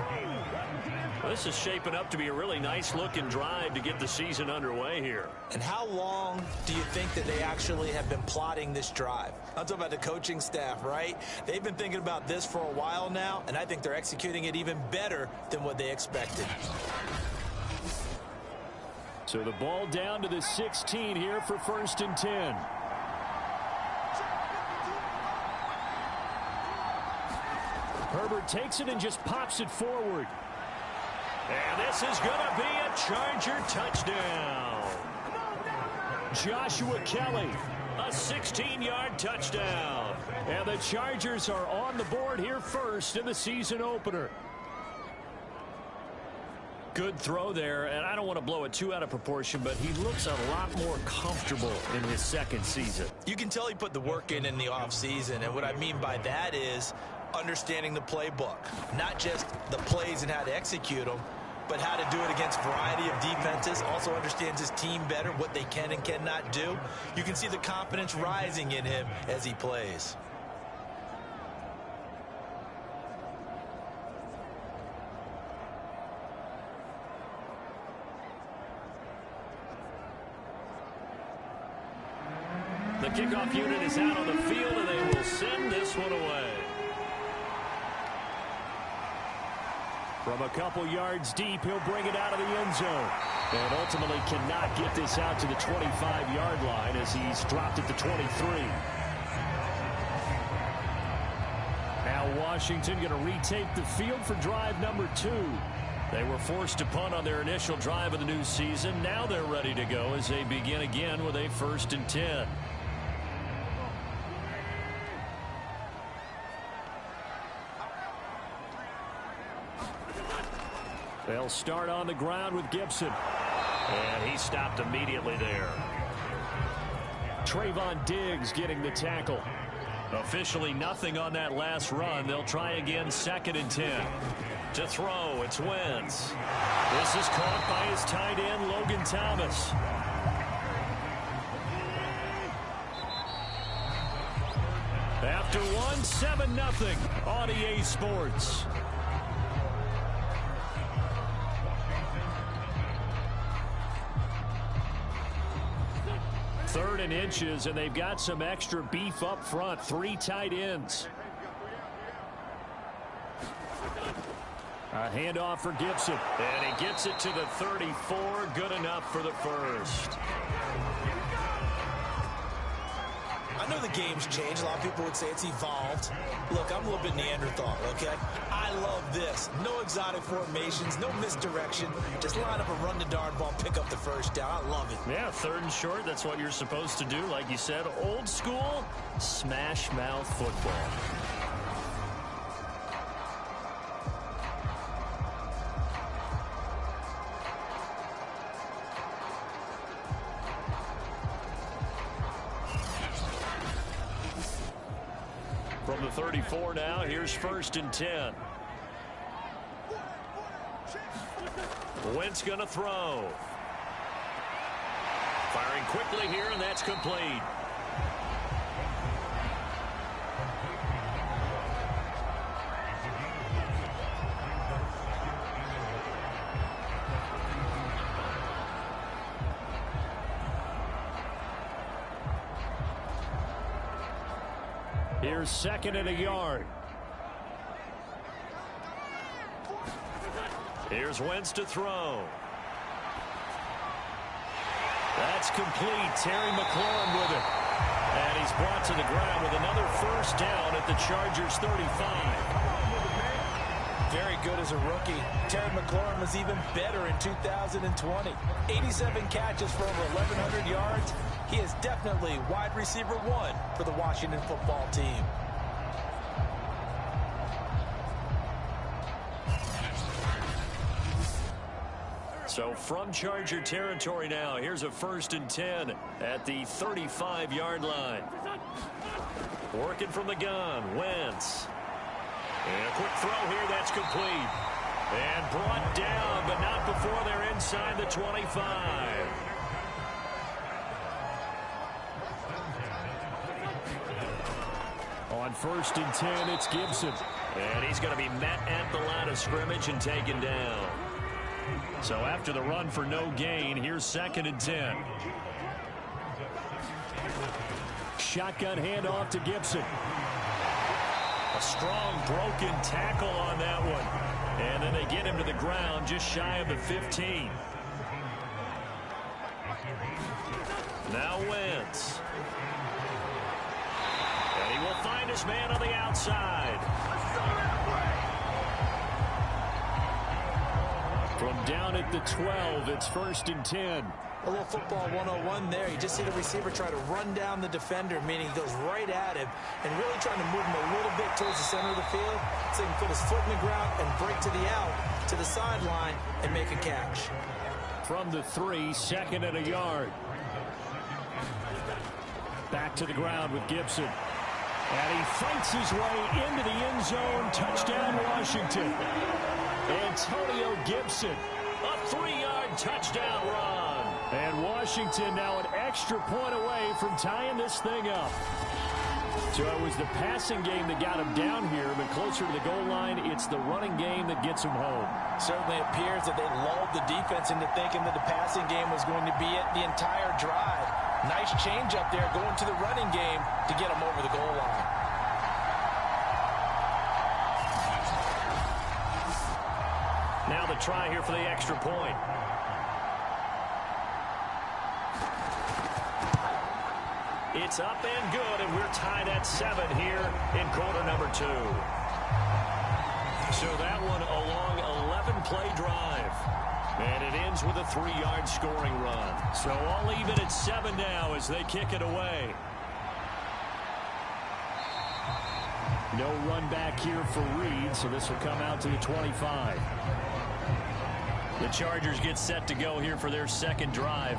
This is shaping up to be a really nice-looking drive to get the season underway here. And how long do you think that they actually have been plotting this drive? I'm talking about the coaching staff, right? They've been thinking about this for a while now, and I think they're executing it even better than what they expected. So the ball down to the 16 here for 1st and 10. Herbert takes it and just pops it forward. And this is going to be a Charger touchdown. Joshua Kelly. A 16-yard touchdown. And the Chargers are on the board here first in the season opener. Good throw there, and I don't want to blow it too out of proportion, but he looks a lot more comfortable in his 2nd season. You can tell he put the work in the offseason, and what I mean by that is understanding the playbook. Not just the plays and how to execute them, but how to do it against a variety of defenses. Also understands his team better, what they can and cannot do. You can see the confidence rising in him as he plays. The kickoff unit is out on the field, and they will send this one away. From a couple yards deep, he'll bring it out of the end zone. And ultimately cannot get this out to the 25-yard line as he's dropped at the 23. Now Washington going to retake the field for drive number 2. They were forced to punt on their initial drive of the new season. Now they're ready to go as they begin again with a 1st and 10. They'll start on the ground with Gibson. And he stopped immediately there. Trayvon Diggs getting the tackle. Officially nothing on that last run. They'll try again 2nd and 10. To throw, it's Wentz. This is caught by his tight end, Logan Thomas. After 7-0 on EA Sports. Third and inches, and they've got some extra beef up front. 3 tight ends. A handoff for Gibson. And he gets it to the 34. Good enough for the 1st. I know the game's changed. A lot of people would say it's evolved. Look, I'm a little bit Neanderthal, okay? I love this. No exotic formations, no misdirection. Just line up and run the darn ball, pick up the 1st down. I love it. Yeah, 3rd and short. That's what you're supposed to do. Like you said, old school smash mouth football. From the 34 now, here's 1st and 10. Wentz gonna throw. Firing quickly here, and that's complete. Here's 2nd and a yard. Here's Wentz to throw. That's complete. Terry McLaurin with it. And he's brought to the ground with another 1st down at the Chargers 35. Very good as a rookie. Terry McLaurin was even better in 2020. 87 catches for over 1,100 yards. He is definitely wide receiver 1 for the Washington football team. So from Charger territory now, here's a 1st and 10 at the 35-yard line. Working from the gun, Wentz. And a quick throw here, that's complete. And brought down, but not before they're inside the 25. On 1st and 10, it's Gibson. And he's going to be met at the line of scrimmage and taken down. So after the run for no gain, here's 2nd and 10. Shotgun handoff to Gibson. A strong broken tackle on that one. And then they get him to the ground just shy of the 15. Now Wentz. And he will find his man on the outside. From down at the 12, it's 1st and 10. A little football 101 there. You just see the receiver try to run down the defender, meaning he goes right at him and really trying to move him a little bit towards the center of the field so he can put his foot in the ground and break to the out, to the sideline, and make a catch. From the 3, 2nd and a yard. Back to the ground with Gibson. And he fights his way into the end zone. Touchdown, Washington. Antonio Gibson. A 3-yard touchdown run. And Washington now an extra point away from tying this thing up. So it was the passing game that got him down here, but closer to the goal line, it's the running game that gets him home. Certainly appears that they lulled the defense into thinking that the passing game was going to be it the entire drive. Nice change up there going to the running game to get him over the goal line. Now the try here for the extra point. It's up and good, and we're tied at 7 here in quarter number 2. So that one a long 11-play drive. And it ends with a 3-yard scoring run. So all even at 7 now as they kick it away. No run back here for Reed, so this will come out to the 25. The Chargers get set to go here for their second drive.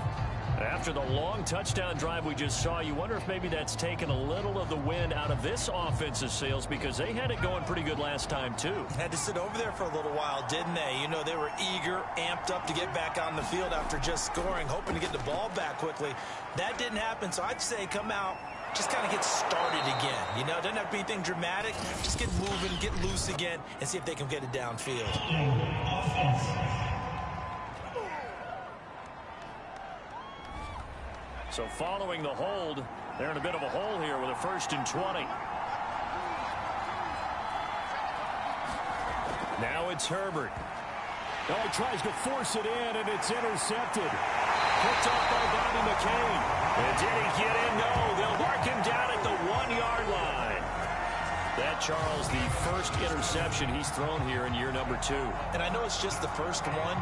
After the long touchdown drive we just saw, you wonder if maybe that's taken a little of the wind out of this offensive sails because they had it going pretty good last time too. Had to sit over there for a little while, didn't they? You know, they were eager, amped up to get back on the field after just scoring, hoping to get the ball back quickly. That didn't happen, so I'd say come out, just kind of get started again. You know, it doesn't have to be anything dramatic. Just get moving, get loose again, and see if they can get it downfield. So following the hold, they're in a bit of a hole here with a 1st and 20. Now it's Herbert. Oh, he tries to force it in, and it's intercepted. Picked off by Bobby McCain. And did he get in? No, they'll mark him down at the 1-yard line. That, Charles, the first interception he's thrown here in year number 2. And I know it's just the first one,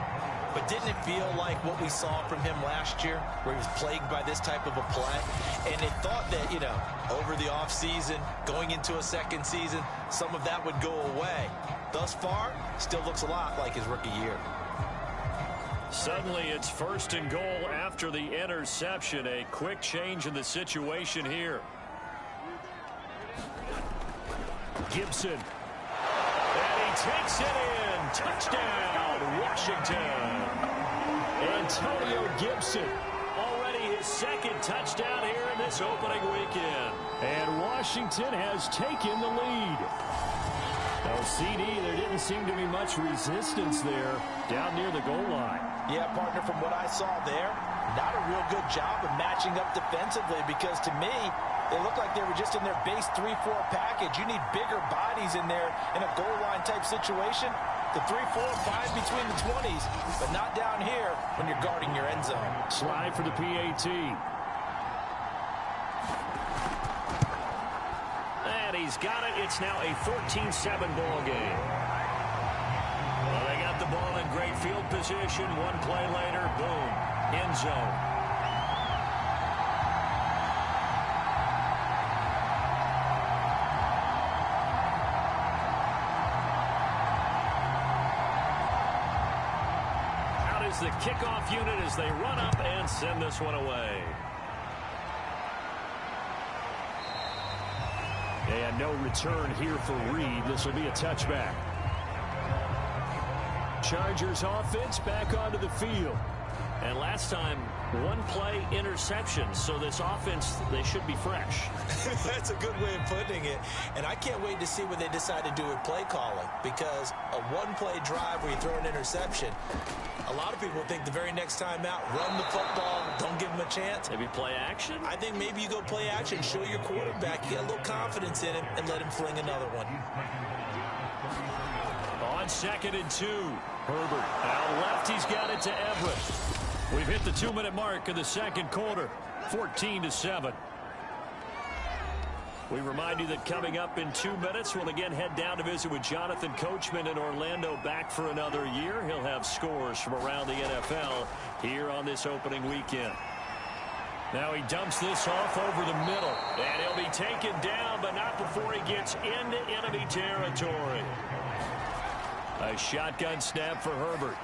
but didn't it feel like what we saw from him last year, where he was plagued by this type of a play? And they thought that, you know, over the offseason, going into a second season, some of that would go away. Thus far, still looks a lot like his rookie year. Suddenly, it's 1st and goal after the interception. A quick change in the situation here. Gibson. And he takes it in. Touchdown, Washington. Antonio Gibson. Already his second touchdown here in this opening weekend. And Washington has taken the lead. Now, CD, there didn't seem to be much resistance there down near the goal line. Yeah, partner, from what I saw there, not a real good job of matching up defensively because to me, they looked like they were just in their base 3-4 package. You need bigger bodies in there in a goal line type situation. The 3-4, 5 between the 20s, but not down here when you're guarding your end zone. Slide for the PAT. And he's got it. It's now a 14-7 ball game. Well, they got the ball in great field position. One play later, boom, end zone. is the kickoff unit as they run up and send this one away. And no return here for Reed. This will be a touchback. Chargers offense back onto the field. And last time, one play interception. So this offense, they should be fresh. That's a good way of putting it. And I can't wait to see what they decide to do with play calling. Because a one-play drive where you throw an interception, a lot of people think the very next time out, run the football, don't give them a chance. Maybe play action? I think maybe you go play action, show your quarterback, you get a little confidence in him, and let him fling another one. On 2nd and 2, Herbert out left. He's got it to Everett. We've hit the 2-minute mark of the second quarter, 14-7. We remind you that coming up in 2 minutes, we'll again head down to visit with Jonathan Coachman in Orlando, back for another year. He'll have scores from around the NFL here on this opening weekend. Now he dumps this off over the middle, and he'll be taken down, but not before he gets into enemy territory. A shotgun snap for Herbert.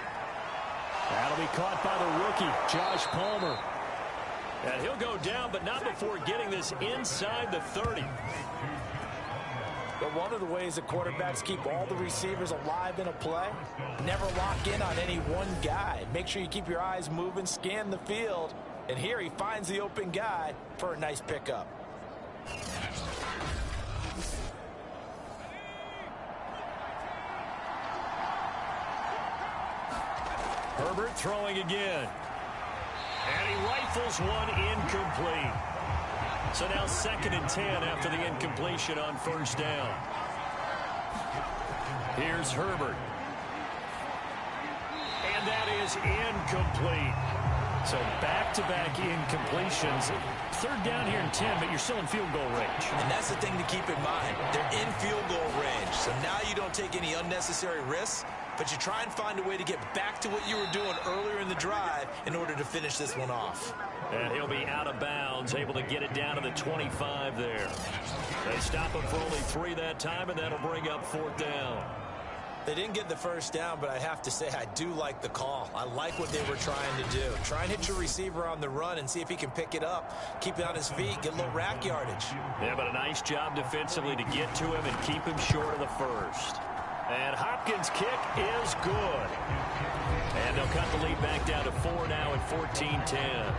That'll be caught by the rookie, Josh Palmer. And he'll go down, but not before getting this inside the 30. But one of the ways that quarterbacks keep all the receivers alive in a play, never lock in on any one guy. Make sure you keep your eyes moving, scan the field. And here he finds the open guy for a nice pickup. Herbert throwing again. And he rifles one incomplete. So now 2nd and 10 after the incompletion on first down. Here's Herbert. And that is incomplete. So back-to-back incompletions. 3rd down here and 10, but you're still in field goal range. And that's the thing to keep in mind. They're in field goal range. So now you don't take any unnecessary risks, but you try and find a way to get back to what you were doing earlier in the drive in order to finish this one off. And he'll be out of bounds, able to get it down to the 25 there. They stop him for only 3 that time, and that'll bring up 4th down. They didn't get the first down, but I have to say I do like the call. I like what they were trying to do. Try and hit your receiver on the run and see if he can pick it up, keep it on his feet, get a little rack yardage. Yeah, but a nice job defensively to get to him and keep him short of the first. And Hopkins' kick is good. And they'll cut the lead back down to 4 now at 14-10.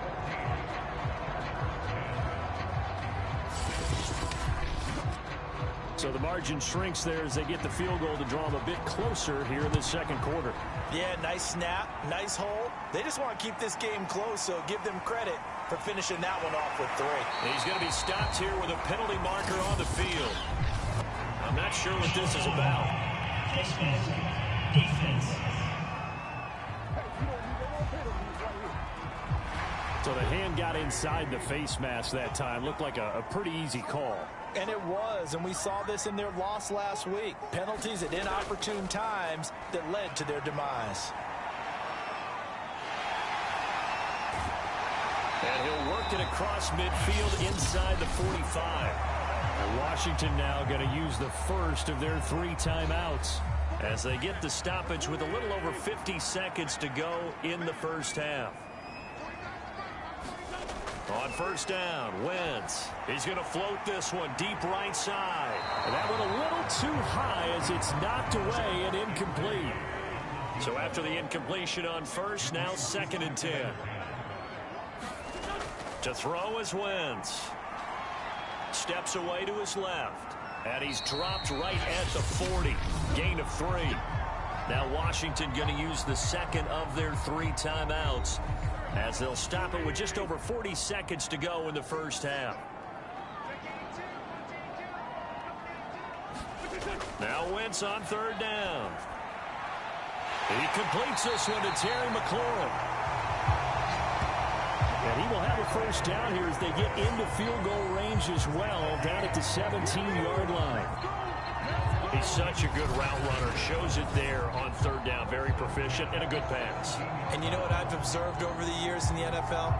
So the margin shrinks there as they get the field goal to draw them a bit closer here in the second quarter. Yeah, nice snap, nice hold. They just want to keep this game close, so give them credit for finishing that one off with 3. He's going to be stopped here with a penalty marker on the field. I'm not sure what this is about. Defense. So the hand got inside the face mask that time. Looked like a pretty easy call. And it was, and we saw this in their loss last week. Penalties at inopportune times that led to their demise. And he'll work it across midfield inside the 45. And Washington now going to use the first of their 3 timeouts. As they get the stoppage with a little over 50 seconds to go in the first half. On first down, Wentz. He's going to float this one deep right side. And that went a little too high as it's knocked away and incomplete. So after the incompletion on first, now 2nd and 10. To throw is Wentz. Steps away to his left. And he's dropped right at the 40. Gain of 3. Now Washington going to use the second of their 3 timeouts, as they'll stop it with just over 40 seconds to go in the first half. Now Wentz on 3rd down. He completes this one to Terry McLaurin. And he will have a first down here as they get into field goal range as well, down at the 17-yard line. He's such a good route runner. Shows it there on 3rd down. Very proficient and a good pass. And you know what I've observed over the years in the NFL?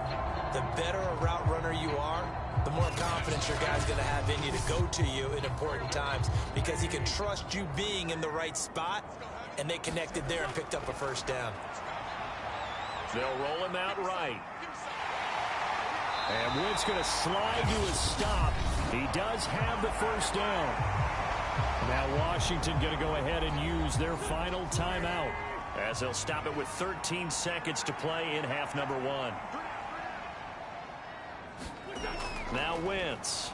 The better a route runner you are, the more confidence your guy's going to have in you to go to you in important times, because he can trust you being in the right spot, and they connected there and picked up a first down. They'll roll him out right. And Wentz going to slide to a stop. He does have the first down. Now Washington going to go ahead and use their final timeout, as they'll stop it with 13 seconds to play in half number 1. Now Wentz.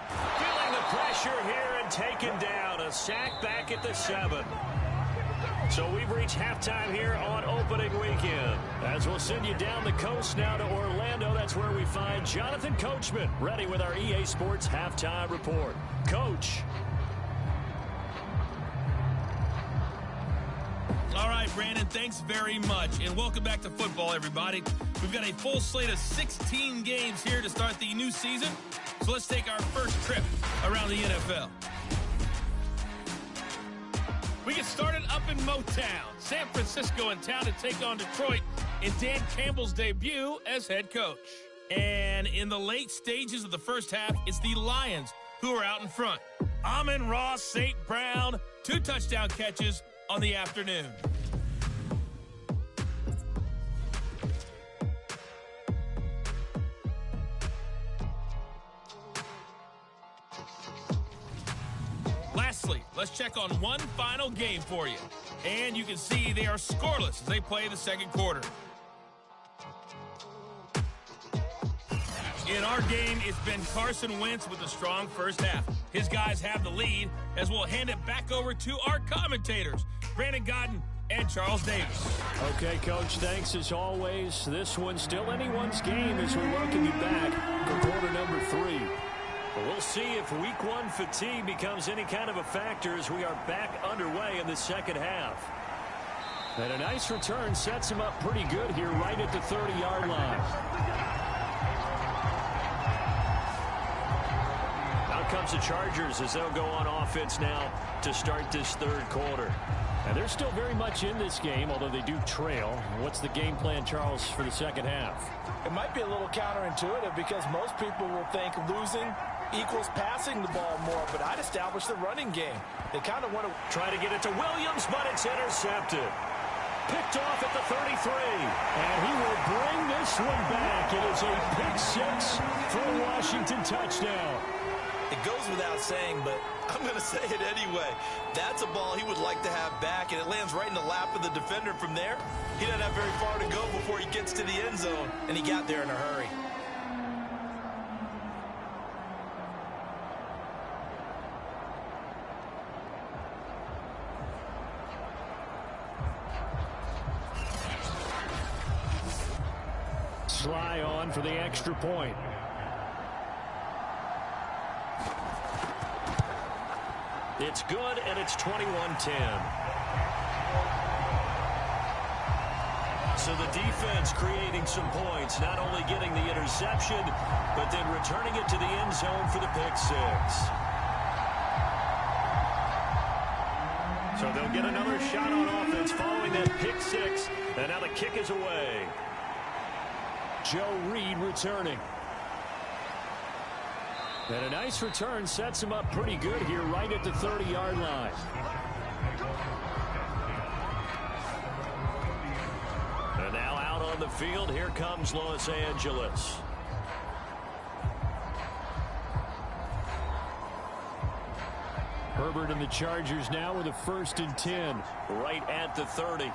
Feeling the pressure here and taken down. A sack back at the 7. So we've reached halftime here on opening weekend. As we'll send you down the coast now to Orlando. That's where we find Jonathan Coachman ready with our EA Sports Halftime Report. Coach. All right, Brandon, thanks very much. And welcome back to football, everybody. We've got a full slate of 16 games here to start the new season. So let's take our first trip around the NFL. We get started up in Motown. San Francisco in town to take on Detroit in Dan Campbell's debut as head coach. And in the late stages of the first half, it's the Lions who are out in front. Amon-Ra St. Brown, 2 touchdown catches on the afternoon. Lastly, let's check on one final game for you. And you can see they are scoreless as they play the second quarter. In our game, it's been Carson Wentz with a strong first half. His guys have the lead as we'll hand it back over to our commentators, Brandon Godden and Charles Davis. Okay, Coach, thanks as always. This one's still anyone's game as we welcome you back for quarter number 3. We'll see if week 1 fatigue becomes any kind of a factor as we are back underway in the second half. And a nice return sets him up pretty good here right at the 30-yard line. Out comes the Chargers as they'll go on offense now to start this third quarter. And they're still very much in this game, although they do trail. What's the game plan, Charles, for the second half? It might be a little counterintuitive because most people will think losing equals passing the ball more, but I'd establish the running game. They kind of want to try to get it to Williams, but it's intercepted. Picked off at the 33. And he will bring this one back. It is a pick 6 for a Washington touchdown. It goes without saying, but I'm going to say it anyway. That's a ball he would like to have back, and it lands right in the lap of the defender from there. He doesn't have very far to go before he gets to the end zone, and he got there in a hurry. Sly on for the extra point. It's good, and it's 21-10. So the defense creating some points, not only getting the interception, but then returning it to the end zone for the pick 6. So they'll get another shot on offense following that pick 6, and now the kick is away. Joe Reed returning. And a nice return sets him up pretty good here right at the 30-yard line. And now out on the field, here comes Los Angeles. Herbert and the Chargers now with a 1st and 10. Right at the 30.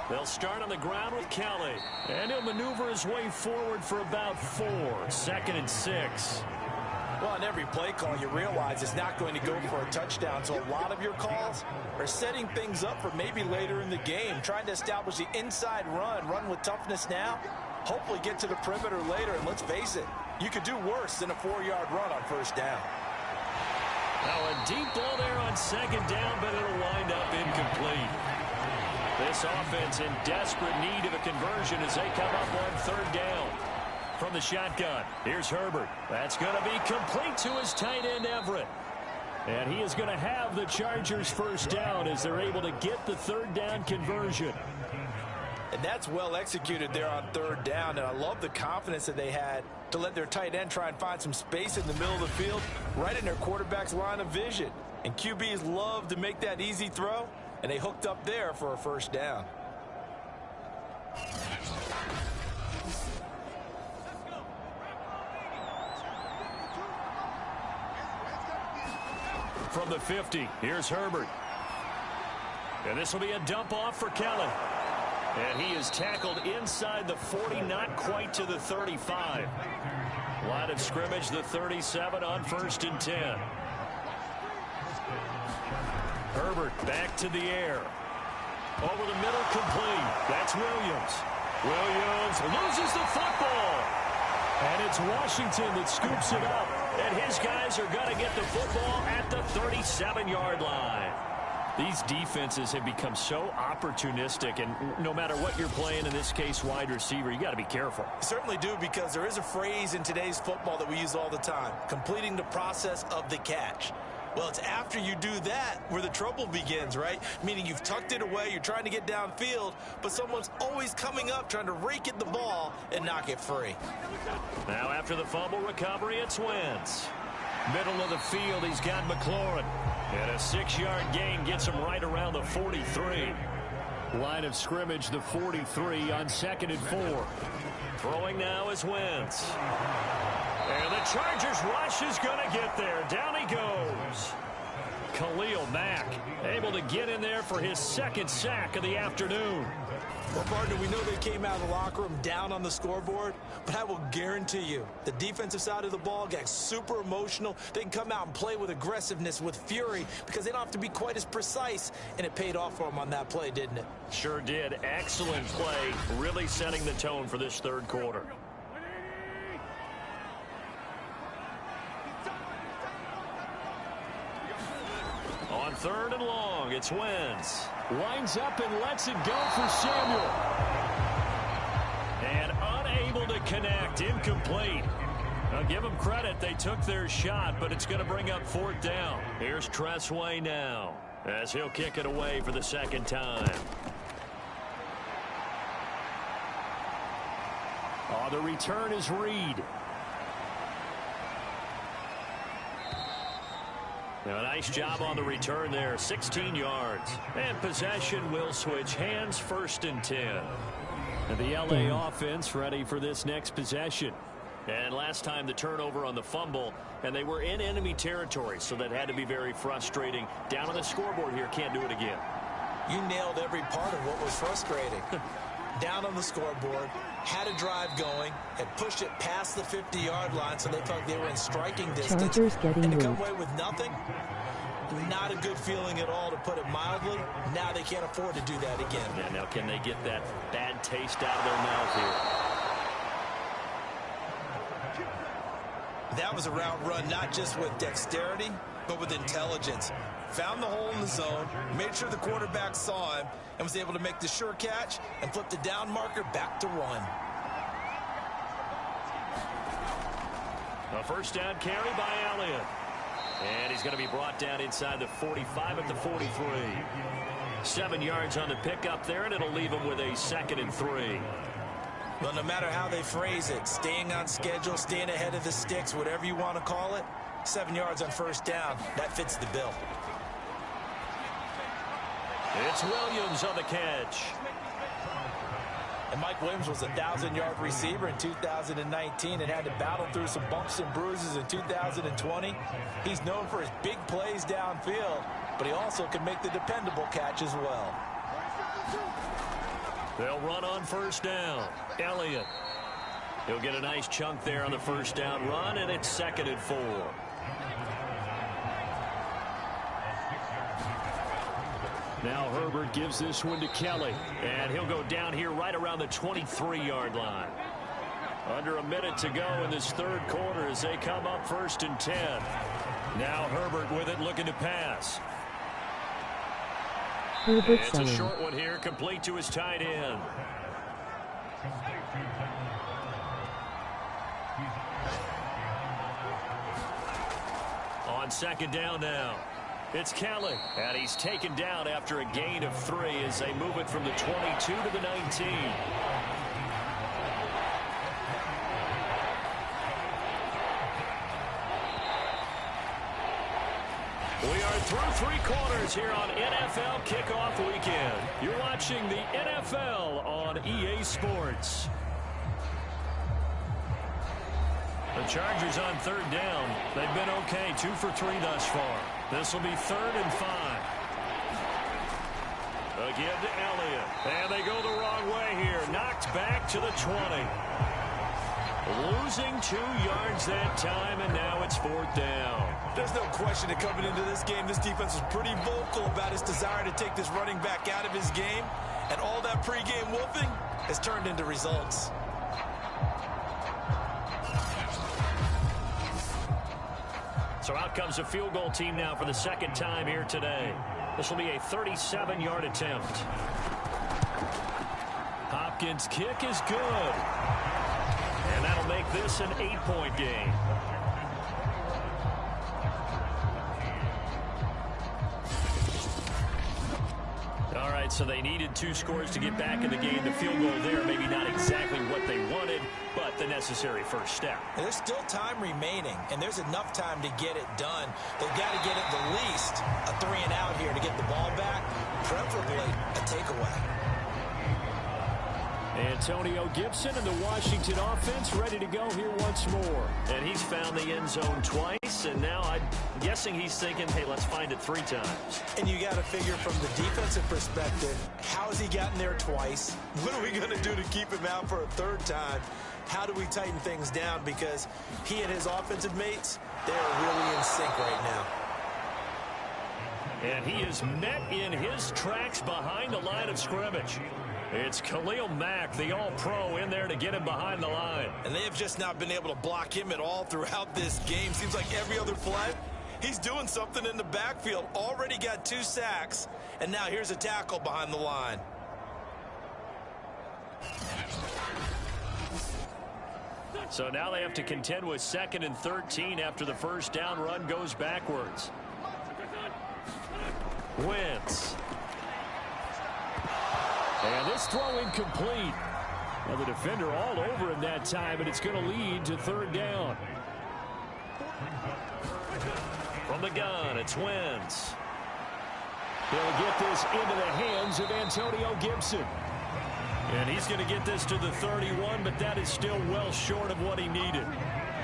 They'll start on the ground with Kelly. And he'll maneuver his way forward for about 4. 2nd and 6. Well, on every play call, you realize it's not going to go for a touchdown. So a lot of your calls are setting things up for maybe later in the game, trying to establish the inside run with toughness now, hopefully get to the perimeter later. And let's face it, you could do worse than a 4-yard run on 1st down. Now a deep ball there on 2nd down, but it'll wind up incomplete. This offense in desperate need of a conversion as they come up on 3rd down. From the shotgun, here's Herbert. That's going to be complete to his tight end, Everett. And he is going to have the Chargers 1st down as they're able to get the 3rd down conversion. And that's well executed there on 3rd down. And I love the confidence that they had to let their tight end try and find some space in the middle of the field, right in their quarterback's line of vision. And QBs love to make that easy throw, and they hooked up there for a first down. From the 50, here's Herbert. And this will be a dump off for Kelly. And he is tackled inside the 40, not quite to the 35. Line of scrimmage, the 37 on 1st and 10. Herbert back to the air. Over the middle, complete. That's Williams. Williams loses the football. And it's Washington that scoops it up. And his guys are going to get the football at the 37-yard line. These defenses have become so opportunistic, and no matter what you're playing, in this case wide receiver, you got to be careful. You certainly do, because there is a phrase in today's football that we use all the time: completing the process of the catch. Well, it's after you do that where the trouble begins, right? Meaning you've tucked it away, you're trying to get downfield, but someone's always coming up trying to rake at the ball and knock it free. Now after the fumble recovery, it's Wentz. Middle of the field, he's got McLaurin. And a 6-yard gain gets him right around the 43. Line of scrimmage, the 43 on 2nd and 4. Throwing now is Wentz. And the Chargers rush is going to get there. Down he goes. Khalil Mack able to get in there for his 2nd sack of the afternoon. Well, partner, we know they came out of the locker room down on the scoreboard, but I will guarantee you the defensive side of the ball got super emotional. They can come out and play with aggressiveness, with fury, because they don't have to be quite as precise, and it paid off for them on that play, didn't it? Sure did. Excellent play, really setting the tone for this 3rd quarter. On 3rd and long, it's Wentz. Lines up and lets it go for Samuel. And unable to connect, incomplete. Now give them credit, they took their shot, but it's going to bring up 4th down. Here's Tressway now, as he'll kick it away for the 2nd time. Oh, the return is Reed. Now, a nice job on the return there, 16 yards. And possession will switch hands, 1st and 10. And the LA offense ready for this next possession. And last time the turnover on the fumble, and they were in enemy territory, so that had to be very frustrating. Down on the scoreboard here, can't do it again. You nailed every part of what was frustrating. Down on the scoreboard, had a drive going, had pushed it past the 50-yard line, so they felt they were in striking distance. Chargers getting and to come moved. away with nothing, not a good feeling at all, to put it mildly. Now they can't afford to do that again. Yeah, now can they get that bad taste out of their mouth here? That was a route run not just with dexterity, but with intelligence. Found the hole in the zone, made sure the quarterback saw him, and was able to make the sure catch and flip the down marker back to run. A 1st down carry by Elliott. And he's going to be brought down inside the 45 at the 43. 7 yards on the pickup there, and it'll leave him with a 2nd and 3. Well, no matter how they phrase it, staying on schedule, staying ahead of the sticks, whatever you want to call it, 7 yards on 1st down, that fits the bill. It's Williams on the catch. And Mike Williams was a 1,000-yard receiver in 2019 and had to battle through some bumps and bruises in 2020. He's known for his big plays downfield, but he also can make the dependable catch as well. They'll run on 1st down. Elliott. He'll get a nice chunk there on the 1st down run, and it's 2nd and 4. Now Herbert gives this one to Kelly. And he'll go down here right around the 23-yard line. Under a minute to go in this 3rd quarter as they come up 1st and 10. Now Herbert with it, looking to pass. Herbert It's a short one here, complete to his tight end. On 2nd down now. It's Kelly, and he's taken down after a gain of 3 as they move it from the 22 to the 19. We are through 3 quarters here on NFL Kickoff Weekend. You're watching the NFL on EA Sports. The Chargers on 3rd down. They've been okay, 2 for 3 thus far. This will be 3rd and 5. Again to Elliott. And they go the wrong way here. Knocked back to the 20. Losing 2 yards that time, and now it's 4th down. There's no question that coming into this game, this defense was pretty vocal about its desire to take this running back out of his game. And all that pregame wolfing has turned into results. So out comes a field goal team now for the 2nd time here today. This will be a 37-yard attempt. Hopkins' kick is good. And that'll make this an 8-point game. All right, so they needed 2 scores to get back in the game. The field goal there, maybe not exactly what they wanted, but the necessary first step. There's still time remaining, and there's enough time to get it done. They've got to get at the least a 3-and-out here to get the ball back, preferably a takeaway. Antonio Gibson and the Washington offense ready to go here once more. And he's found the end zone twice, and now I'm guessing he's thinking, hey, let's find it 3 times. And you got to figure from the defensive perspective, how has he gotten there twice? What are we going to do to keep him out for a 3rd time? How do we tighten things down? Because he and his offensive mates, they're really in sync right now. And he is met in his tracks behind the line of scrimmage. It's Khalil Mack, the all-pro, in there to get him behind the line. And they have just not been able to block him at all throughout this game. Seems like every other play, he's doing something in the backfield. Already got 2 sacks, and now here's a tackle behind the line. So now they have to contend with 2nd and 13 after the first down run goes backwards. Wentz. And this throw incomplete. Well, the defender all over him that time, and it's going to lead to 3rd down. From the gun, it's Wentz. They'll get this into the hands of Antonio Gibson. And he's going to get this to the 31, but that is still well short of what he needed.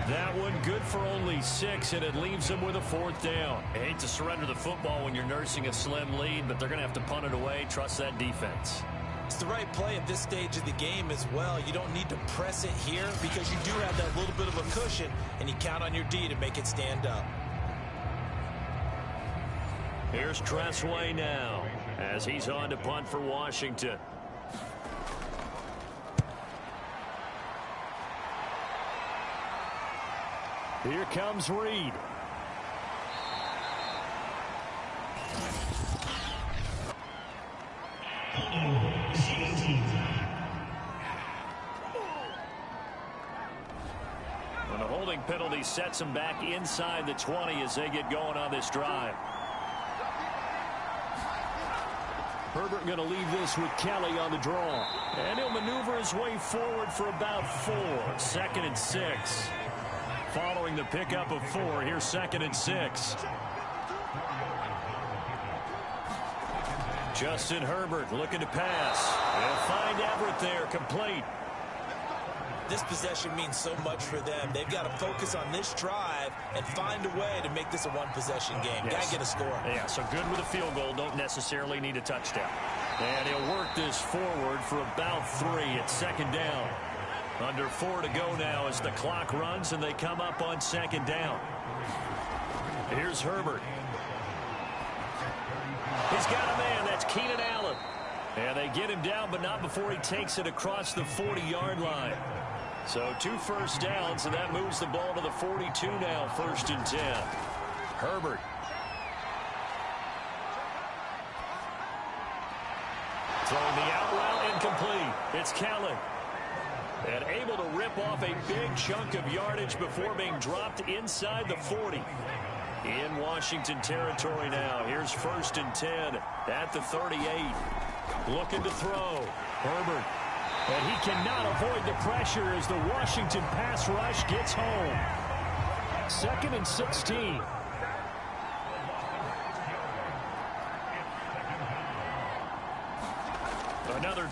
That one good for only 6, and it leaves him with a 4th down. I hate to surrender the football when you're nursing a slim lead, but they're going to have to punt it away. Trust that defense. It's the right play at this stage of the game as well. You don't need to press it here because you do have that little bit of a cushion, and you count on your D to make it stand up. Here's Tressway now as he's on to punt for Washington. Here comes Reed. When the holding penalty sets them back inside the 20 as they get going on this drive. Herbert going to leave this with Kelly on the draw. And he'll maneuver his way forward for about 4. 2nd and 6. Following the pickup of 4, here's 2nd and 6. Justin Herbert looking to pass. They'll find Everett there, complete. This possession means so much for them. They've got to focus on this drive and find a way to make this a 1-possession game. Yes. Got to get a score. Yeah, so good with a field goal. Don't necessarily need a touchdown. And he'll work this forward for about 3 at 2nd down. Under 4 to go now as the clock runs and they come up on 2nd down. Here's Herbert. He's got a man. That's Keenan Allen. And they get him down, but not before he takes it across the 40-yard line. So 2 first downs, and that moves the ball to the 42 now, 1st and 10. Herbert. Throwing the out route incomplete. It's Kelly. And able to rip off a big chunk of yardage before being dropped inside the 40. In Washington territory now. Here's 1st and 10 at the 38. Looking to throw. Herbert. And he cannot avoid the pressure as the Washington pass rush gets home. 2nd and 16.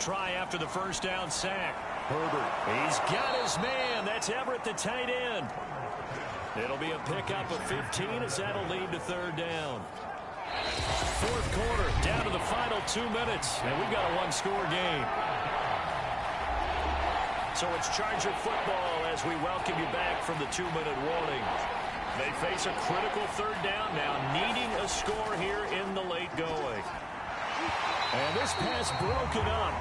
try after the first down sack. Herbert, he's got his man. That's Everett, the tight end. It'll be a pickup of 15 as that'll lead to third down. Fourth quarter, down to the final 2 minutes, and we've got a one-score game. So it's Charger football as we welcome you back from the 2-minute warning. They face a critical third down now, needing a score here in the late going. And this pass broken up.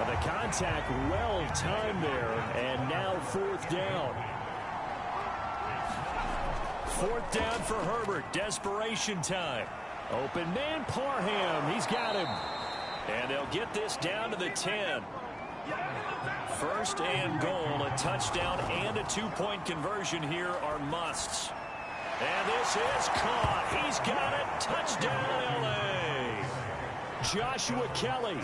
The contact well timed there, and now fourth down. Fourth down for Herbert. Desperation time. Open man, Parham. He's got him. And they'll get this down to the 10. First and goal. A touchdown and a two-point conversion here are musts. And this is caught. He's got it. Touchdown, L.A. Joshua Kelly.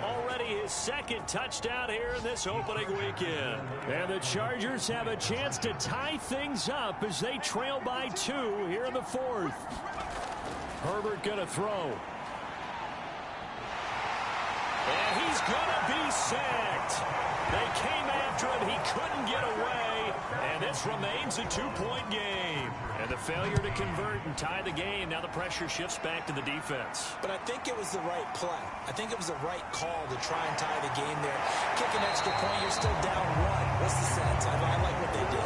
Already his second touchdown here in this opening weekend. And the Chargers have a chance to tie things up as they trail by 2 here in the fourth. Herbert going to throw. And he's going to be sacked. They came after him. He couldn't get away. And this remains a 2-point game. And the failure to convert and tie the game. Now the pressure shifts back to the defense. But I think it was the right play. I think it was the right call to try and tie the game there. Kick an extra point. You're still down 1. What's the sense? I like what they did.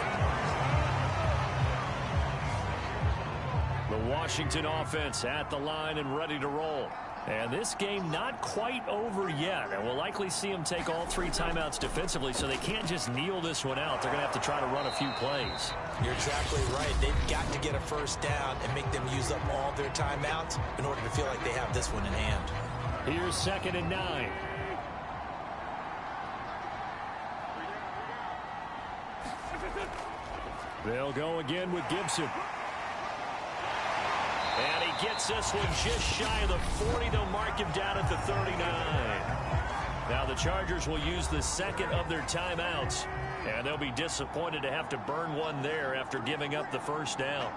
The Washington offense at the line and ready to roll. And this game not quite over yet. And we'll likely see them take all 3 timeouts defensively, so they can't just kneel this one out. They're going to have to try to run a few plays. You're exactly right. They've got to get a first down and make them use up all their timeouts in order to feel like they have this one in hand. Here's 2nd and 9. They'll go again with Gibson. And he gets this one just shy of the 40. They'll mark him down at the 39. Now the Chargers will use the second of their timeouts. And they'll be disappointed to have to burn one there after giving up the first down.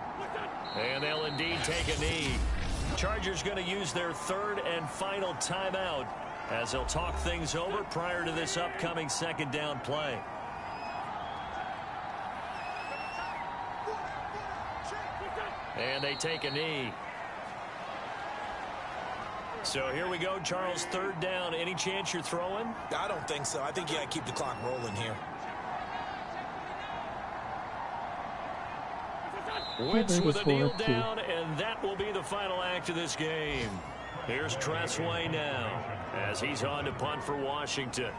And they'll indeed take a knee. Chargers going to use their third and final timeout as they'll talk things over prior to this upcoming second down play. And they take a knee. So here we go, Charles, third down. Any chance you're throwing? I don't think so. I think you got to keep the clock rolling here. Wentz with a kneel down, and that will be the final act of this game. Here's Tress Way now as he's on to punt for Washington.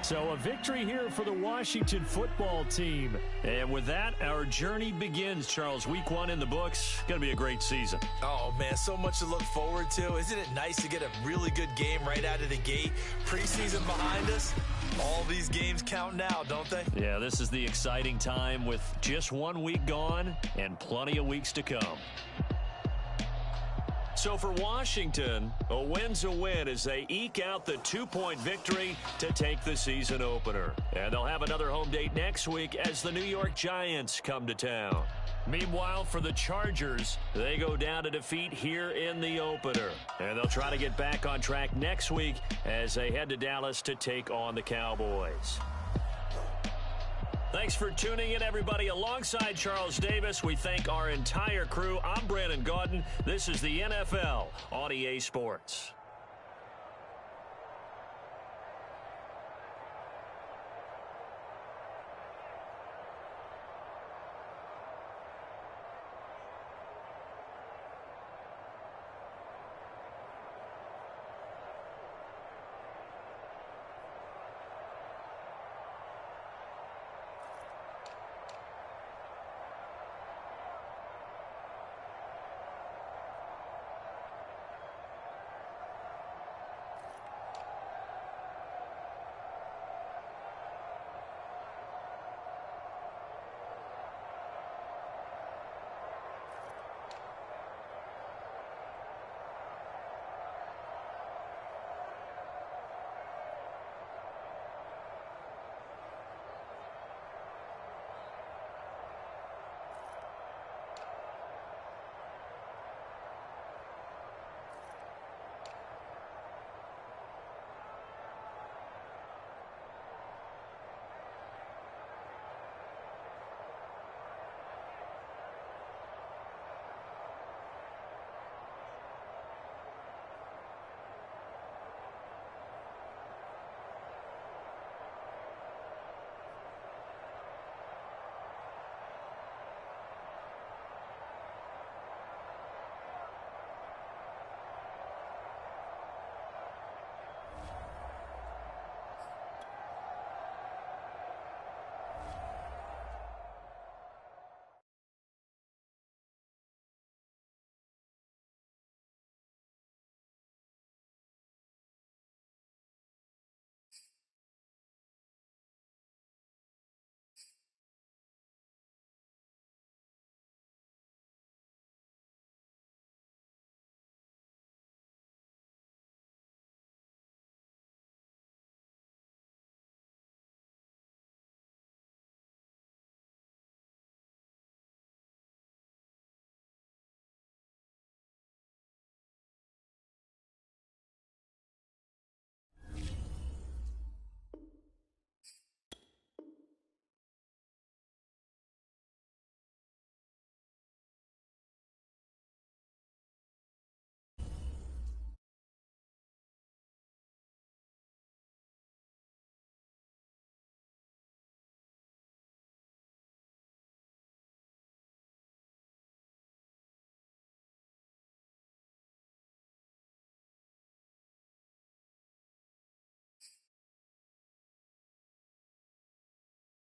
So a victory here for the Washington football team. And with that, our journey begins, Charles. Week 1 in the books. Going to be a great season. Oh, man, so much to look forward to. Isn't it nice to get a really good game right out of the gate? Preseason behind us. All these games count now, don't they? Yeah, this is the exciting time with just 1 week gone and plenty of weeks to come. So for Washington, a win's a win as they eke out the 2-point victory to take the season opener. And they'll have another home date next week as the New York Giants come to town. Meanwhile, for the Chargers, they go down to defeat here in the opener. And they'll try to get back on track next week as they head to Dallas to take on the Cowboys. Thanks for tuning in, everybody. Alongside Charles Davis, we thank our entire crew. I'm Brandon Gaudin. This is the NFL on EA Sports.